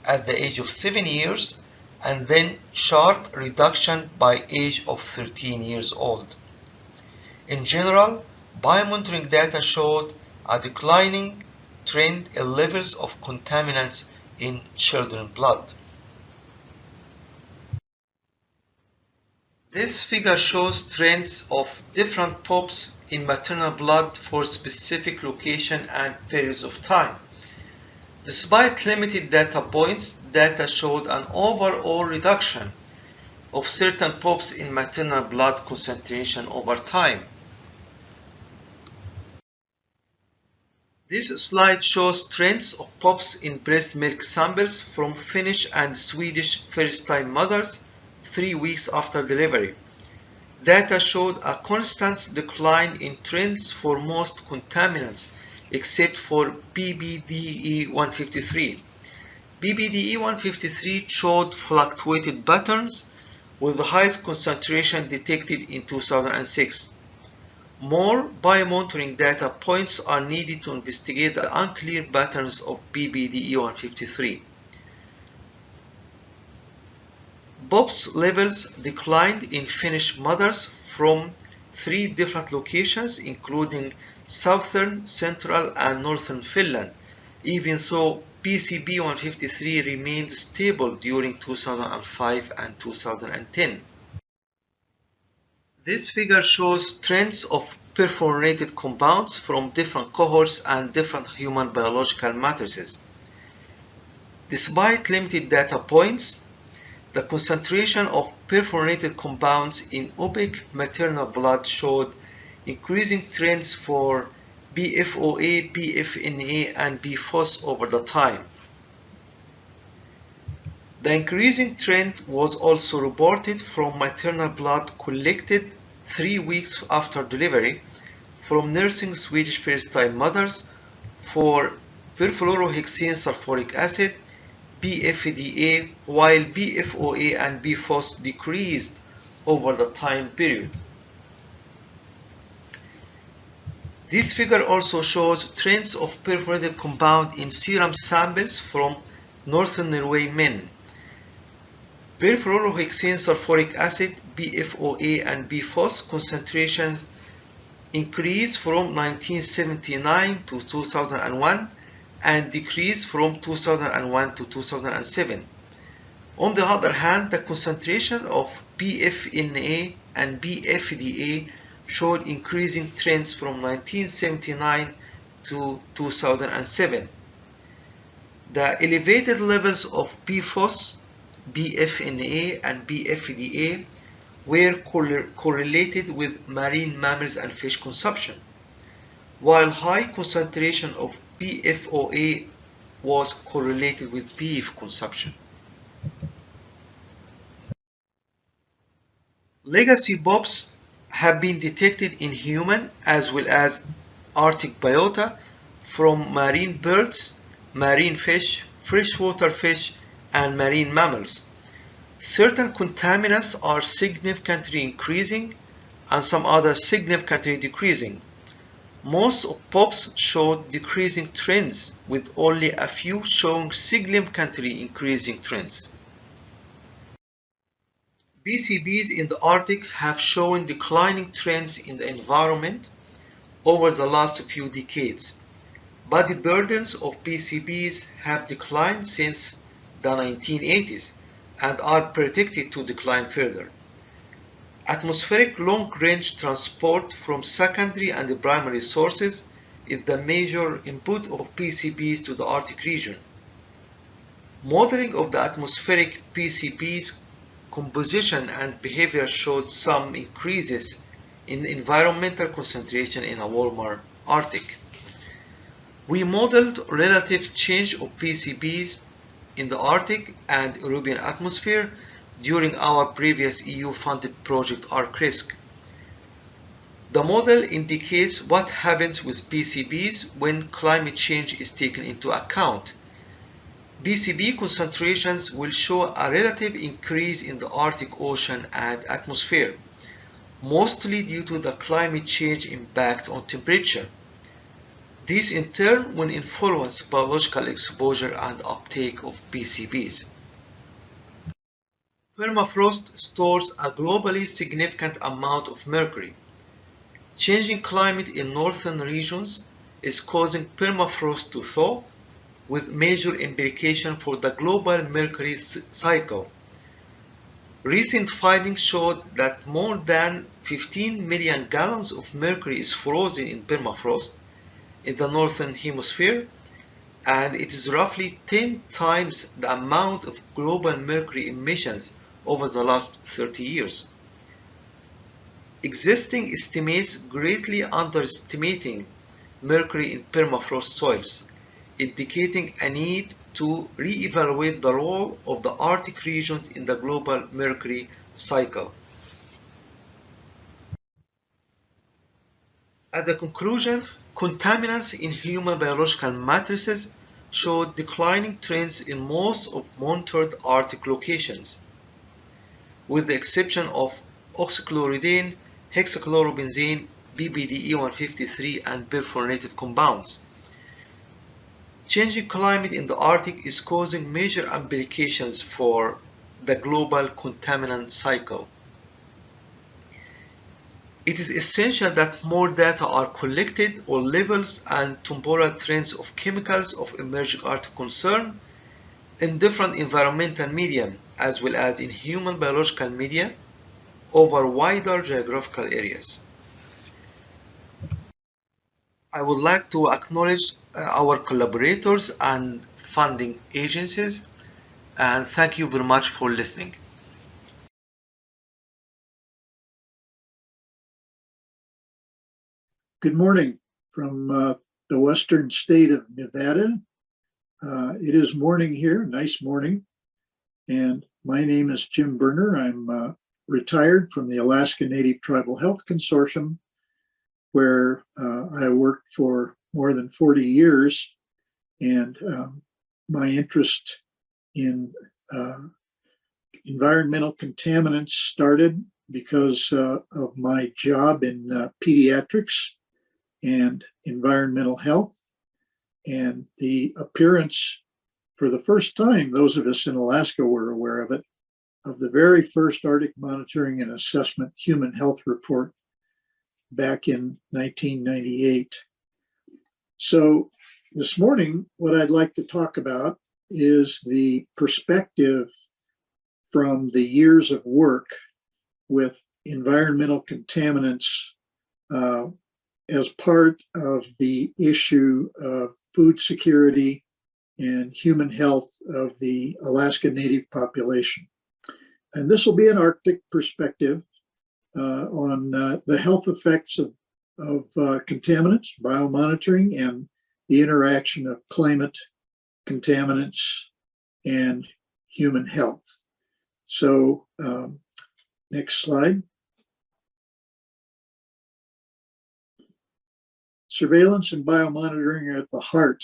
at the age of 7 years and then sharp reduction by age of 13 years old. In general, biomonitoring data showed a declining trend in levels of contaminants in children's blood. This figure shows trends of different POPs in maternal blood for specific location and periods of time. Despite limited data points, data showed an overall reduction of certain POPs in maternal blood concentration over time. This slide shows trends of POPs in breast milk samples from Finnish and Swedish first-time mothers 3 weeks after delivery. Data showed a constant decline in trends for most contaminants except for BBDE153. BBDE153 showed fluctuated patterns with the highest concentration detected in 2006. More biomonitoring data points are needed to investigate the unclear patterns of BBDE153. POPs levels declined in Finnish mothers from 3 different locations, including southern, central, and northern Finland, even though BCB153 remained stable during 2005 and 2010. This figure shows trends of perforated compounds from different cohorts and different human biological matrices. Despite limited data points, the concentration of perforated compounds in opaque maternal blood showed increasing trends for BFOA, BFNA, and BFOS over the time. The increasing trend was also reported from maternal blood collected 3 weeks after delivery from nursing Swedish first-time mothers for perfluorohexane sulfuric acid, BFDA, while BFOA and BFOS decreased over the time period. This figure also shows trends of perforated compound in serum samples from northern Norway men. Perfluorohexane sulfuric acid, BFOA, and BFOS concentrations increased from 1979 to 2001 and decreased from 2001 to 2007. On the other hand, the concentration of BFNA and BFDA showed increasing trends from 1979 to 2007. The elevated levels of BFOS, BFNA, and BFDA were correlated with marine mammals and fish consumption, while high concentration of BFOA was correlated with beef consumption. Legacy POPs have been detected in human as well as Arctic biota from marine birds, marine fish, freshwater fish, and marine mammals. Certain contaminants are significantly increasing and some others significantly decreasing. Most of POPs showed decreasing trends, with only a few showing significantly increasing trends. PCBs in the Arctic have shown declining trends in the environment over the last few decades. Body burdens of PCBs have declined since the 1980s and are predicted to decline further. Atmospheric long-range transport from secondary and primary sources is the major input of PCBs to the Arctic region. Modeling of the atmospheric PCBs composition and behavior showed some increases in environmental concentration in a warmer Arctic. We modeled relative change of PCBs in the Arctic and European atmosphere during our previous EU-funded project ArcRisk. The model indicates what happens with PCBs when climate change is taken into account. PCB concentrations will show a relative increase in the Arctic Ocean and atmosphere, mostly due to the climate change impact on temperature. This in turn will influence biological exposure and uptake of PCBs. Permafrost stores a globally significant amount of mercury. Changing climate in northern regions is causing permafrost to thaw, with major implications for the global mercury cycle. Recent findings showed that more than 15 million gallons of mercury is frozen in permafrost in the northern hemisphere, and it is roughly 10 times the amount of global mercury emissions over the last 30 years. Existing estimates greatly underestimating mercury in permafrost soils, indicating a need to re-evaluate the role of the Arctic regions in the global mercury cycle. At the conclusion, contaminants in human biological matrices showed declining trends in most of monitored Arctic locations, with the exception of oxychloroidine, hexachlorobenzene, BPDE-153, and perfluorinated compounds. Changing climate in the Arctic is causing major implications for the global contaminant cycle. It is essential that more data are collected on levels and temporal trends of chemicals of emerging Arctic concern in different environmental media, as well as in human biological media, over wider geographical areas. I would like to acknowledge our collaborators and funding agencies, and thank you very much for listening. Good morning from the western state of Nevada. It is morning here, nice morning, and my name is Jim Berner. I'm retired from the Alaska Native Tribal Health Consortium, where I worked for more than 40 years, and my interest in environmental contaminants started because of my job in pediatrics and environmental health, and the appearance, for the first time, those of us in Alaska were aware of it, of the very first Arctic Monitoring and Assessment Human Health Report back in 1998. So this morning, what I'd like to talk about is the perspective from the years of work with environmental contaminants as part of the issue of food security and human health of the Alaska Native population. And this will be an Arctic perspective on the health effects of contaminants, biomonitoring, and the interaction of climate, contaminants, and human health. So next slide. Surveillance and biomonitoring are at the heart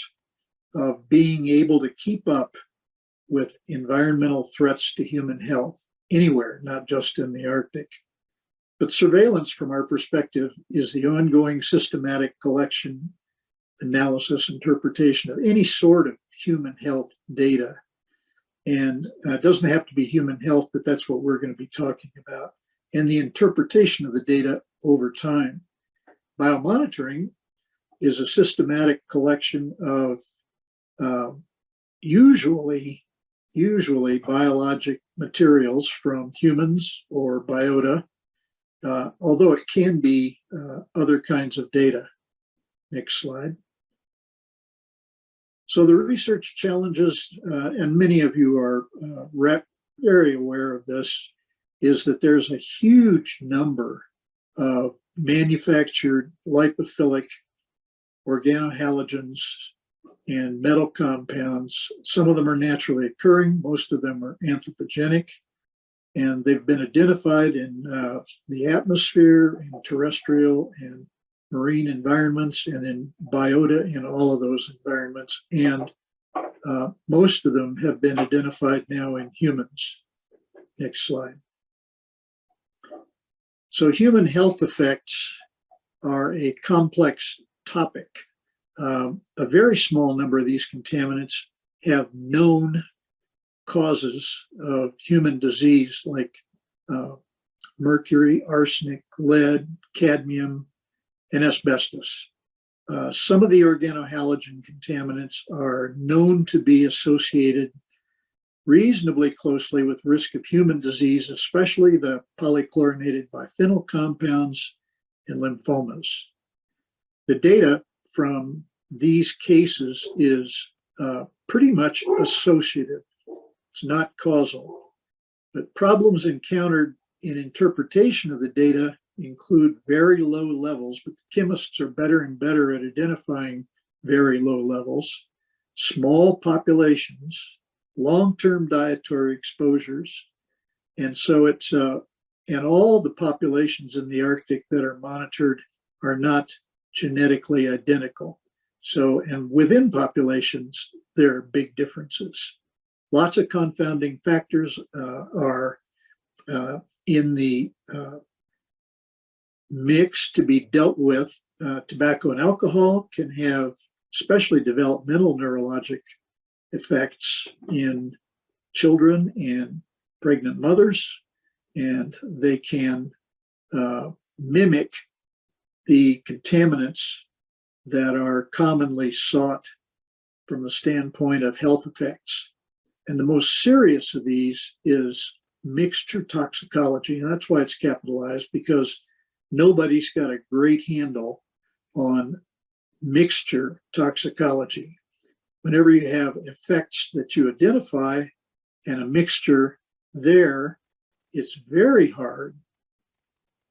of being able to keep up with environmental threats to human health anywhere, not just in the Arctic. But surveillance, from our perspective, is the ongoing systematic collection, analysis, interpretation of any sort of human health data. And it doesn't have to be human health, but that's what we're going to be talking about, and the interpretation of the data over time. Biomonitoring is a systematic collection of usually biologic materials from humans or biota, although it can be other kinds of data. Next slide. So the research challenges, and many of you are very aware of this, is that there's a huge number of manufactured lipophilic organohalogens and metal compounds. Some of them are naturally occurring, most of them are anthropogenic, and they've been identified in the atmosphere, in terrestrial and marine environments, and in biota in all of those environments. And most of them have been identified now in humans. Next slide. So human health effects are a complex topic. A very small number of these contaminants have known causes of human disease, like mercury, arsenic, lead, cadmium, and asbestos. Some of the organohalogen contaminants are known to be associated reasonably closely with risk of human disease, especially the polychlorinated biphenyl compounds and lymphomas. The data from these cases is pretty much associative. It's not causal, but problems encountered in interpretation of the data include very low levels, but the chemists are better and better at identifying very low levels, small populations, long-term dietary exposures. And so it's, and all the populations in the Arctic that are monitored are not genetically identical. So, and within populations, there are big differences. Lots of confounding factors are in the mix to be dealt with. Tobacco and alcohol can have especially developmental neurologic effects in children and pregnant mothers, and they can mimic the contaminants that are commonly sought from the standpoint of health effects. And the most serious of these is mixture toxicology, and that's why it's capitalized, because nobody's got a great handle on mixture toxicology. Whenever you have effects that you identify and a mixture there, it's very hard,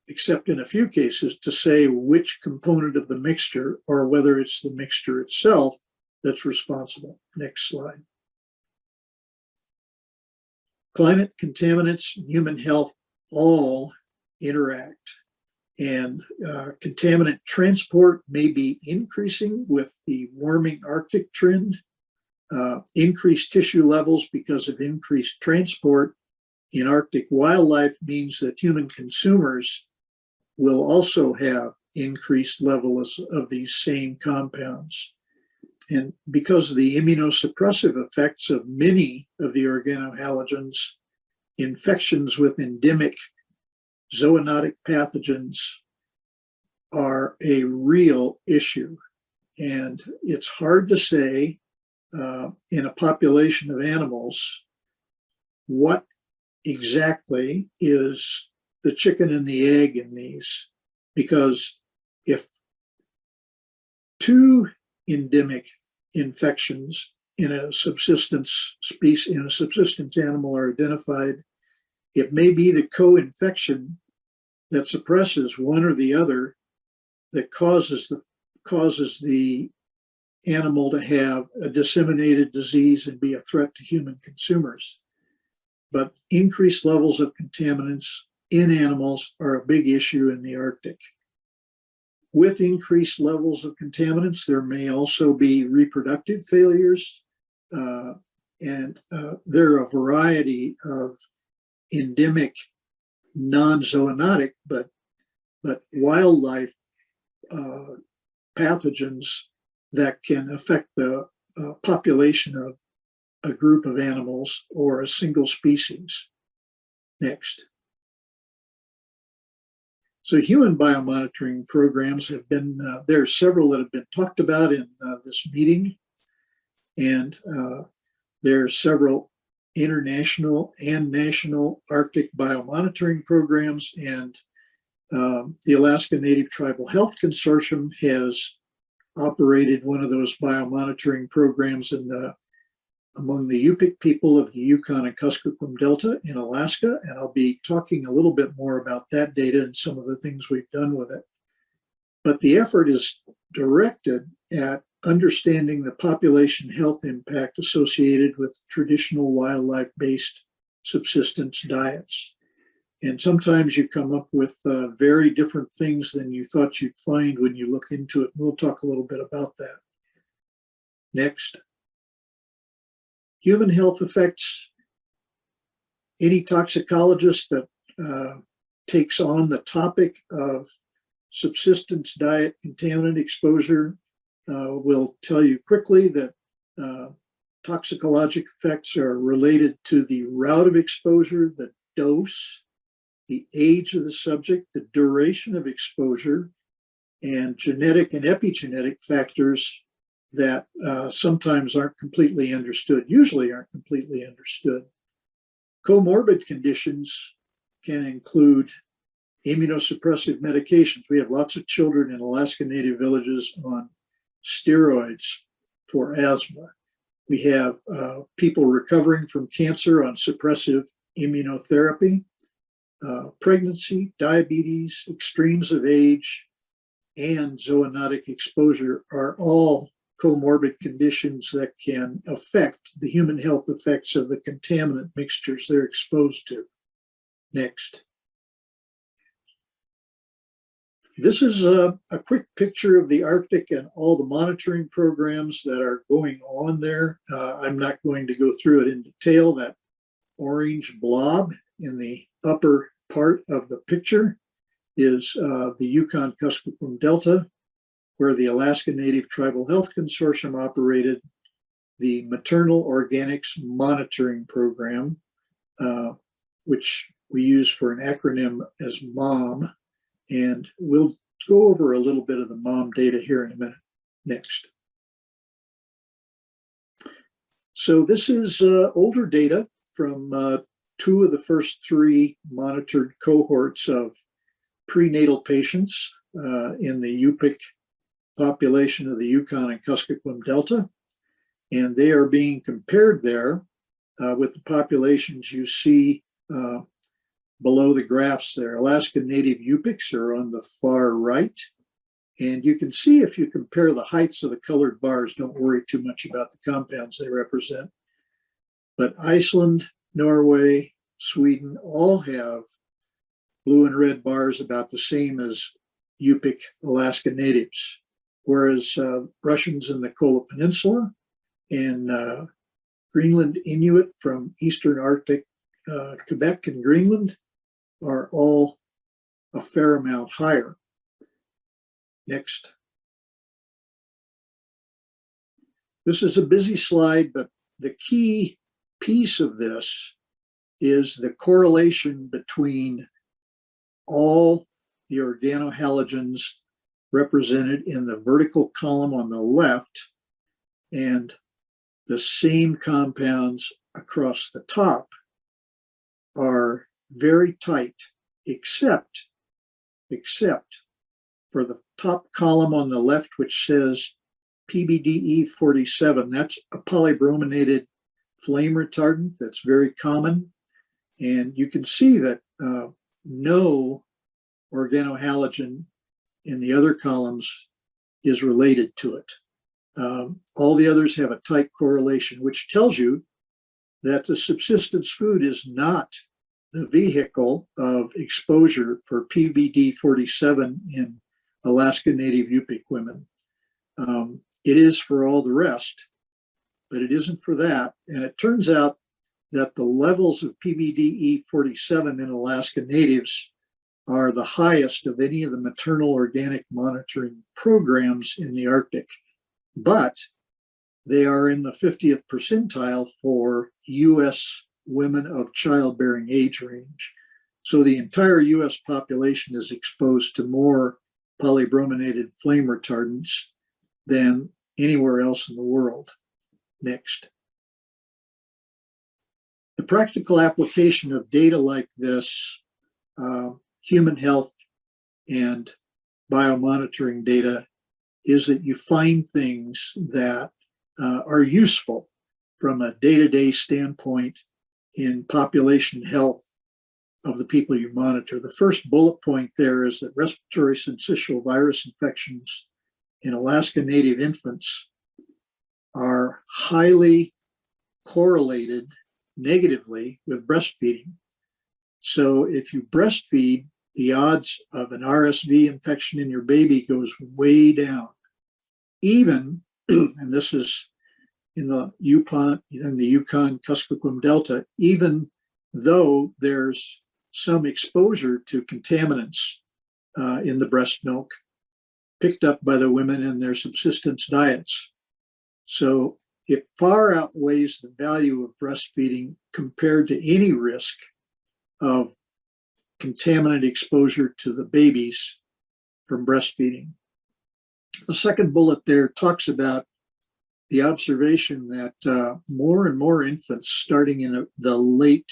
except in a few cases, to say which component of the mixture or whether it's the mixture itself that's responsible. Next slide. Climate, contaminants, human health all interact. And contaminant transport may be increasing with the warming Arctic trend. Increased tissue levels because of increased transport in Arctic wildlife means that human consumers will also have increased levels of these same compounds. And because of the immunosuppressive effects of many of the organohalogens, infections with endemic zoonotic pathogens are a real issue. And it's hard to say in a population of animals what exactly is the chicken and the egg in these, because if two endemic infections in a subsistence species, in a subsistence animal are identified, it may be the co-infection that suppresses one or the other that causes the animal to have a disseminated disease and be a threat to human consumers. But increased levels of contaminants in animals are a big issue in the Arctic. With increased levels of contaminants, there may also be reproductive failures, and there are a variety of endemic, non-zoonotic, but wildlife pathogens that can affect the population of a group of animals or a single species. Next. So human biomonitoring programs have been, there are several that have been talked about in this meeting, and there are several international and national Arctic biomonitoring programs, and the Alaska Native Tribal Health Consortium has operated one of those biomonitoring programs among the Yupik people of the Yukon and Kuskokwim Delta in Alaska, and I'll be talking a little bit more about that data and some of the things we've done with it. But the effort is directed at understanding the population health impact associated with traditional wildlife-based subsistence diets. And sometimes you come up with very different things than you thought you'd find when you look into it. We'll talk a little bit about that. Next. Human health effects. Any toxicologist that takes on the topic of subsistence diet contaminant exposure will tell you quickly that toxicologic effects are related to the route of exposure, the dose, the age of the subject, the duration of exposure, and genetic and epigenetic factors that sometimes aren't completely understood, usually aren't completely understood. Comorbid conditions can include immunosuppressive medications. We have lots of children in Alaska Native villages on steroids for asthma. We have people recovering from cancer on suppressive immunotherapy. Pregnancy, diabetes, extremes of age, and zoonotic exposure are all comorbid conditions that can affect the human health effects of the contaminant mixtures they're exposed to. Next. This is a quick picture of the Arctic and all the monitoring programs that are going on there. I'm not going to go through it in detail. That orange blob in the upper part of the picture is the Yukon Kuskokwim Delta, where the Alaska Native Tribal Health Consortium operated the Maternal Organics Monitoring Program, which we use for an acronym as MOM. And we'll go over a little bit of the MOM data here in a minute. Next. So this is older data from two of the first three monitored cohorts of prenatal patients in the Yupik population of the Yukon and Kuskokwim Delta. And they are being compared there with the populations you see below the graphs there. Alaska Native Yupiks are on the far right. And you can see if you compare the heights of the colored bars, don't worry too much about the compounds they represent. But Iceland, Norway, Sweden all have blue and red bars about the same as Yupik Alaska Natives. Whereas Russians in the Kola Peninsula and Greenland Inuit from Eastern Arctic, Quebec and Greenland are all a fair amount higher. Next. This is a busy slide, but the key piece of this is the correlation between all the organohalogens represented in the vertical column on the left and the same compounds across the top are very tight, except for the top column on the left, which says PBDE 47. That's a polybrominated flame retardant that's very common. And you can see that no organohalogen in the other columns is related to it. All the others have a tight correlation, which tells you that the subsistence food is not the vehicle of exposure for PBD 47 in Alaska Native Yupik women. It is for all the rest, but it isn't for that. And it turns out that the levels of PBDE 47 in Alaska Natives are the highest of any of the maternal organic monitoring programs in the Arctic. But they are in the 50th percentile for US women of childbearing age range. So the entire US population is exposed to more polybrominated flame retardants than anywhere else in the world. Next. The practical application of data like this, human health and biomonitoring data, is that you find things that are useful from a day-to-day standpoint in population health of the people you monitor. The first bullet point there is that respiratory syncytial virus infections in Alaska Native infants are highly correlated negatively with breastfeeding. So if you breastfeed, the odds of an RSV infection in your baby goes way down. Even, and this is in the Yukon Kuskokwim Delta, even though there's some exposure to contaminants in the breast milk picked up by the women in their subsistence diets. So it far outweighs the value of breastfeeding compared to any risk of contaminant exposure to the babies from breastfeeding. The second bullet there talks about the observation that more and more infants starting in the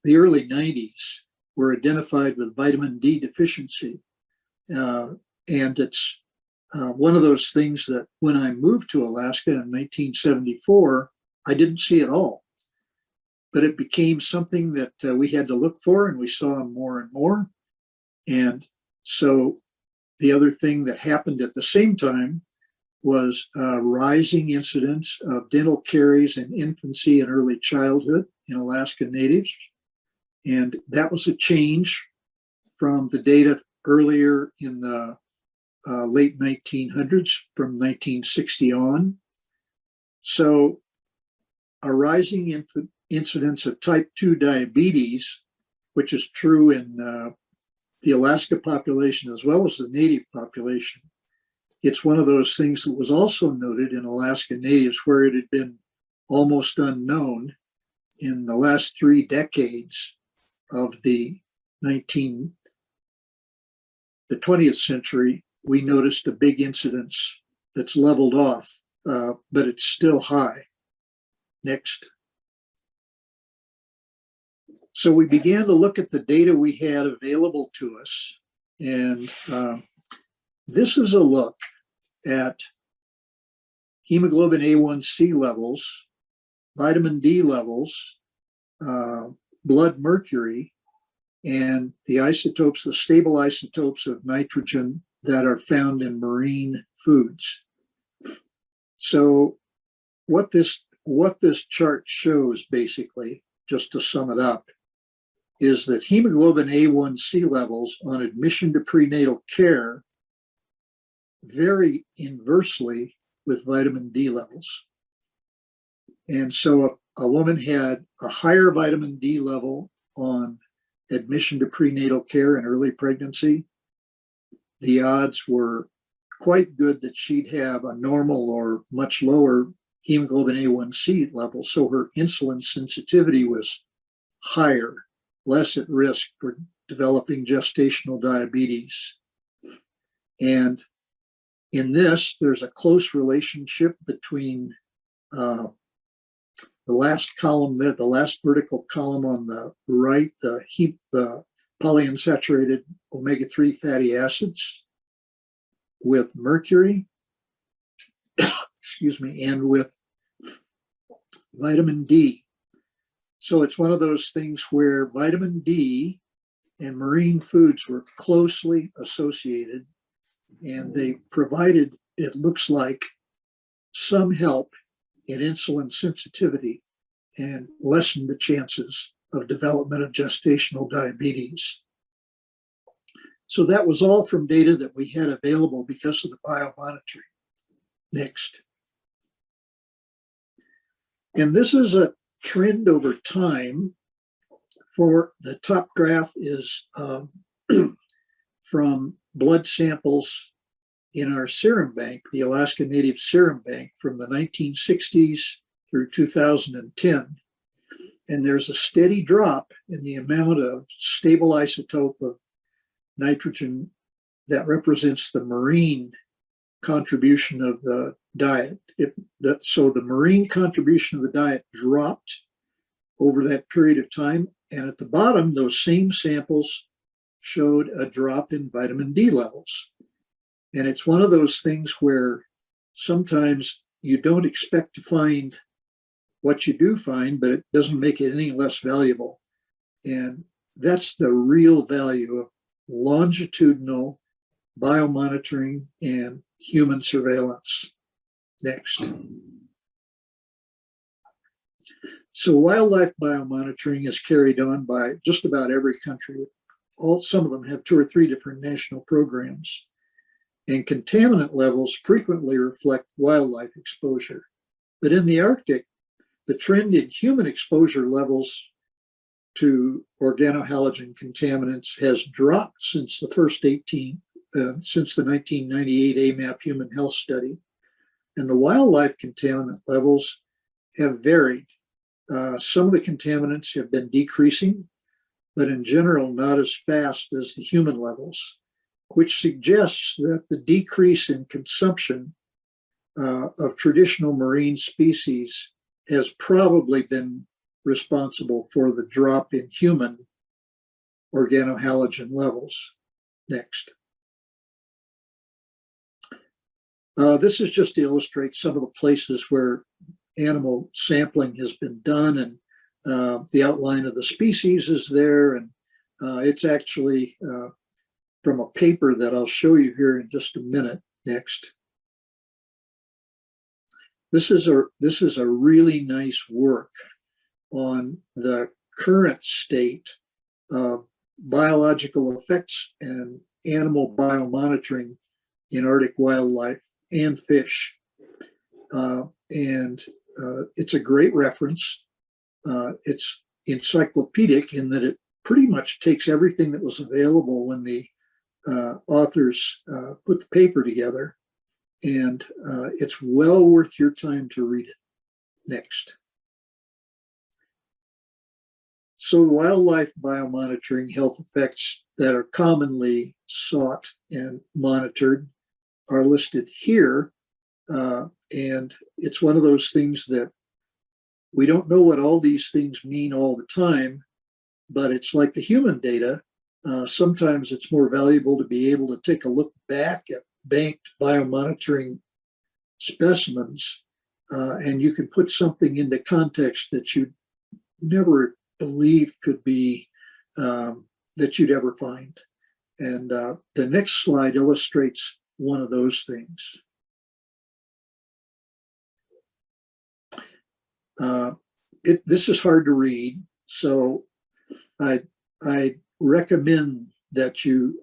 early 90s were identified with vitamin D deficiency. And it's one of those things that when I moved to Alaska in 1974, I didn't see at all. But it became something that we had to look for, and we saw more and more. And so the other thing that happened at the same time was rising incidence of dental caries in infancy and early childhood in Alaska Natives. And that was a change from the data earlier in the late 1900s, from 1960 on. So a rising incidence of type 2 diabetes, which is true in the Alaska population as well as the Native population. It's one of those things that was also noted in Alaska Natives, where it had been almost unknown. In the last 3 decades of the 20th century, we noticed a big incidence that's leveled off, but it's still high. Next. So we began to look at the data we had available to us, and this is a look at hemoglobin A1C levels, vitamin D levels, blood mercury, and the isotopes, the stable isotopes of nitrogen that are found in marine foods. So what this chart shows, basically, just to sum it up, is that hemoglobin A1C levels on admission to prenatal care vary inversely with vitamin D levels. And so a woman had a higher vitamin D level on admission to prenatal care in early pregnancy. The odds were quite good that she'd have a normal or much lower hemoglobin A1C level. So her insulin sensitivity was higher, less at risk for developing gestational diabetes. And in this, there's a close relationship between the last column there, the last vertical column on the right, the polyunsaturated omega-3 fatty acids with mercury, excuse me, and with vitamin D. So it's one of those things where vitamin D and marine foods were closely associated, and they provided, it looks like, some help in insulin sensitivity and lessened the chances of development of gestational diabetes. So that was all from data that we had available because of the biomonitoring. Next. And this is a trend over time. For the top graph is from blood samples in our serum bank, the Alaska Native Serum Bank, from the 1960s through 2010. And there's a steady drop in the amount of stable isotope of nitrogen that represents the marine contribution of the diet. So the marine contribution of the diet dropped over that period of time. And at the bottom, those same samples showed a drop in vitamin D levels. And it's one of those things where sometimes you don't expect to find what you do find, but it doesn't make it any less valuable. And that's the real value of longitudinal biomonitoring and human surveillance. Next. So wildlife biomonitoring is carried on by just about every country. Some of them have 2 or 3 different national programs. And contaminant levels frequently reflect wildlife exposure. But in the Arctic, the trend in human exposure levels to organohalogen contaminants has dropped since the 1998 AMAP Human Health Study. And the wildlife contaminant levels have varied. Some of the contaminants have been decreasing, but in general, not as fast as the human levels, which suggests that the decrease in consumption of traditional marine species has probably been responsible for the drop in human organohalogen levels. Next. This is just to illustrate some of the places where animal sampling has been done, and the outline of the species is there, and it's actually from a paper that I'll show you here in just a minute. Next. This is a really nice work on the current state of biological effects and animal biomonitoring in Arctic wildlife and fish. It's a great reference. It's encyclopedic in that it pretty much takes everything that was available when the authors put the paper together, and it's well worth your time to read it. Next. So the wildlife biomonitoring health effects that are commonly sought and monitored are listed here. And it's one of those things that we don't know what all these things mean all the time, but it's like the human data. Sometimes it's more valuable to be able to take a look back at banked biomonitoring specimens, and you can put something into context that you never believed could be, that you'd ever find. And the next slide illustrates one of those things. This is hard to read, so I recommend that you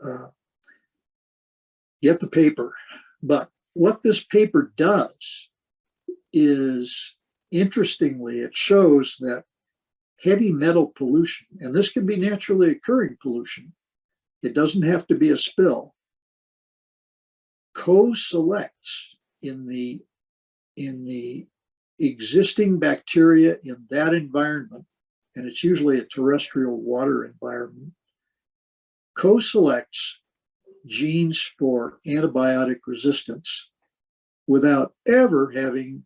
get the paper. But what this paper does is, interestingly, it shows that heavy metal pollution, and this can be naturally occurring pollution, it doesn't have to be a spill, co-selects in the existing bacteria in that environment, and it's usually a terrestrial water environment, co-selects genes for antibiotic resistance without ever having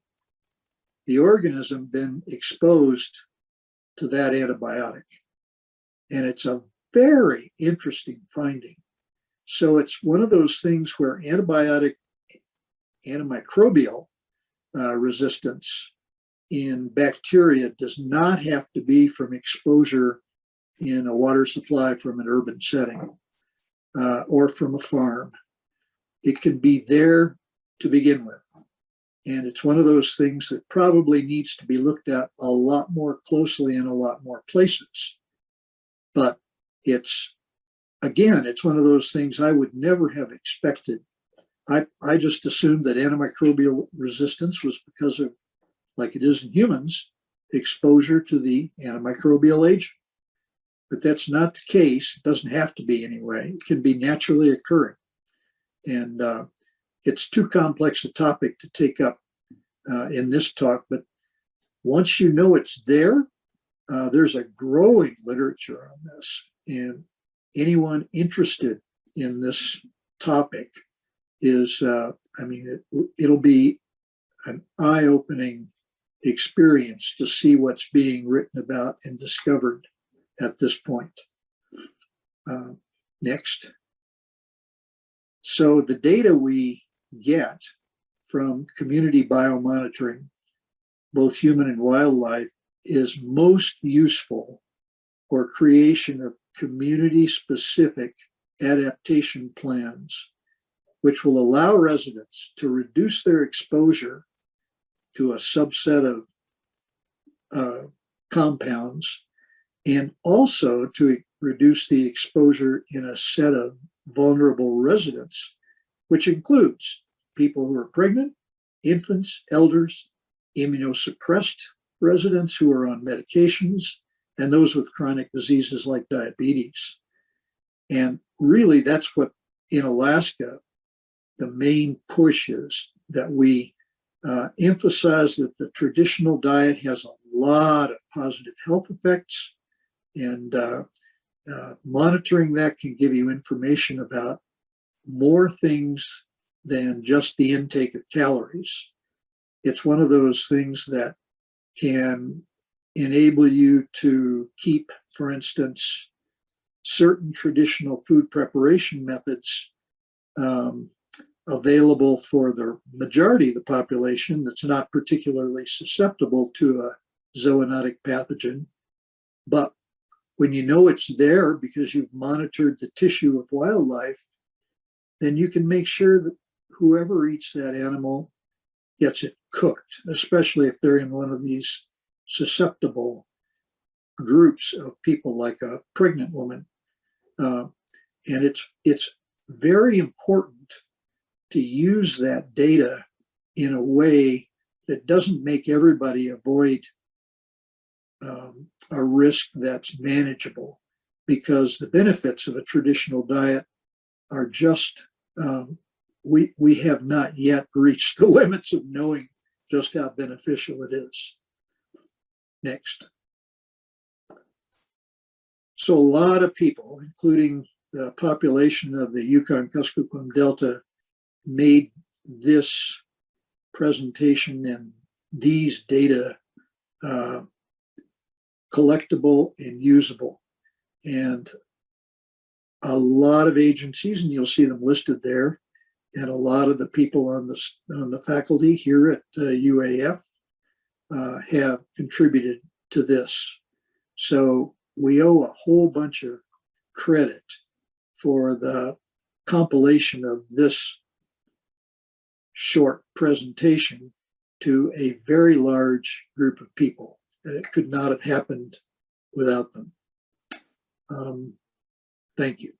the organism been exposed to that antibiotic. And it's a very interesting finding. So it's one of those things where antimicrobial resistance in bacteria does not have to be from exposure in a water supply from an urban setting or from a farm. It can be there to begin with. And it's one of those things that probably needs to be looked at a lot more closely in a lot more places. But it's one of those things I would never have expected. I just assumed that antimicrobial resistance was because of, like it is in humans, exposure to the antimicrobial agent. But that's not the case. It doesn't have to be anyway. It can be naturally occurring. And it's too complex a topic to take up in this talk, but once you know it's there, there's a growing literature on this, and anyone interested in this topic is, it'll be an eye-opening experience to see what's being written about and discovered at this point. Next. So the data we get from community biomonitoring, both human and wildlife, is most useful for creation of community-specific adaptation plans, which will allow residents to reduce their exposure to a subset of compounds, and also to reduce the exposure in a set of vulnerable residents, which includes people who are pregnant, infants, elders, immunosuppressed residents who are on medications, and those with chronic diseases like diabetes. And really, that's what in Alaska, the main push is, that we emphasize that the traditional diet has a lot of positive health effects, and monitoring that can give you information about more things than just the intake of calories. It's one of those things that can enable you to keep, for instance, certain traditional food preparation methods available for the majority of the population that's not particularly susceptible to a zoonotic pathogen. But when you know it's there because you've monitored the tissue of wildlife, then you can make sure that whoever eats that animal gets it cooked, especially if they're in one of these susceptible groups of people like a pregnant woman. And it's very important to use that data in a way that doesn't make everybody avoid a risk that's manageable, because the benefits of a traditional diet are just, we have not yet reached the limits of knowing just how beneficial it is. Next. So a lot of people, including the population of the Yukon-Kuskokwim Delta, made this presentation and these data collectible and usable. And a lot of agencies, and you'll see them listed there, and a lot of the people on the faculty here at UAF have contributed to this. So we owe a whole bunch of credit for the compilation of this short presentation to a very large group of people, and it could not have happened without them. Thank you.